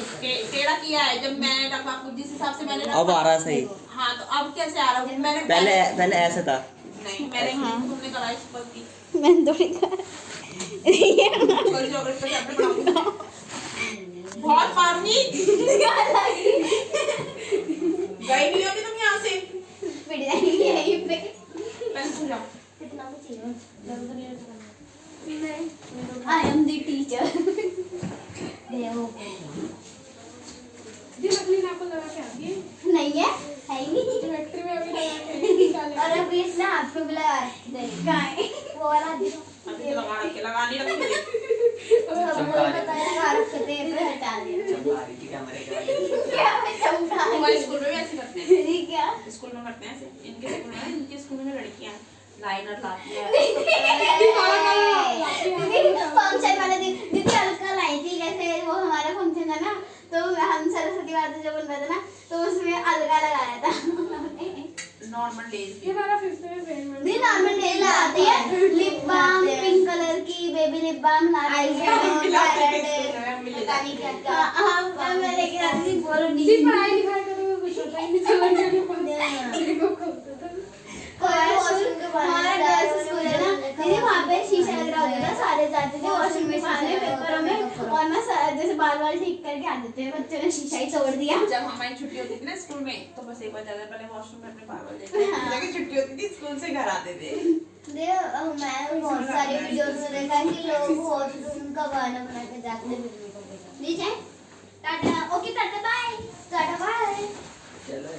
टेढ़ा किया है। जब मैंने रखा जिस हिसाब से मैंने अब आ रहा है सही हाँ तो अब कैसे आ रहा है? मैंने पहले ऐसे था नहीं मैंने तुमने करा इस पर की मैंने थोड़ी कहा सॉरी चॉकलेट का चैप्टर पढ़ाऊंगी बहुत मारूंगी गई नहीं होगी तुम यहाँ से पिट जाएंगे यहीं पे पहले सो जाओ। आई एम द टीचर जी नकली नाखून लगा के आती है नहीं है ही नहीं फैक्ट्री में अभी लगा के निकाले और अभी इसने हाथ पे बुलाया है वो वाला अभी तो लगा नहीं रखी चमका रही लगा रखे थे फिर हटा दिया चमका रही थी कैमरे के आगे क्या मैं चमका हमारे स्कूल में भी ऐसे करते हैं, रही क्या स्कूल में करते हैं ऐसे। इनके स्कूल में लड़कियां लाइनर लाती है फंक्शन वाले दिन दीदी हल्का लाई थी जैसे वो हमारा फंक्शन था ना तो हम सरस्वती माता जब बन रहा था ना तो उसमें अलगा लगाया था नॉर्मल डेज ये हमारा 5th में फ्रेंड दी नॉर्मल डे लगाती है लिप बाम पिंक कलर की बेबी लिप बाम मैं लेके आती थी बोलो जी पढ़ाई लिखाई करो कुछ होता ही नहीं चला देखो कब हमारा गर्ल्स स्कूल है ना दीदी वहाँ पे शीशा लग रहा होता था सारे जाते थे वॉशिंग मशीन में पेपरों में और ना जैसे बाल ठीक करके आ जाते थे बच्चों ने शीशा ही तोड़ दिया जब हमारी छुट्टी होती थी ना स्कूल में तो बस एक बार ज्यादा पहले वॉशरूम में अपने बाल देखते थे छुट्टी होती थी स्कूल से घर आते थे। मैं बहुत सारी वीडियोस में देखा कि लोग वॉशरूम का बहाना बना के जाते थे नीचे टाटा ओके टाटा बाय चलो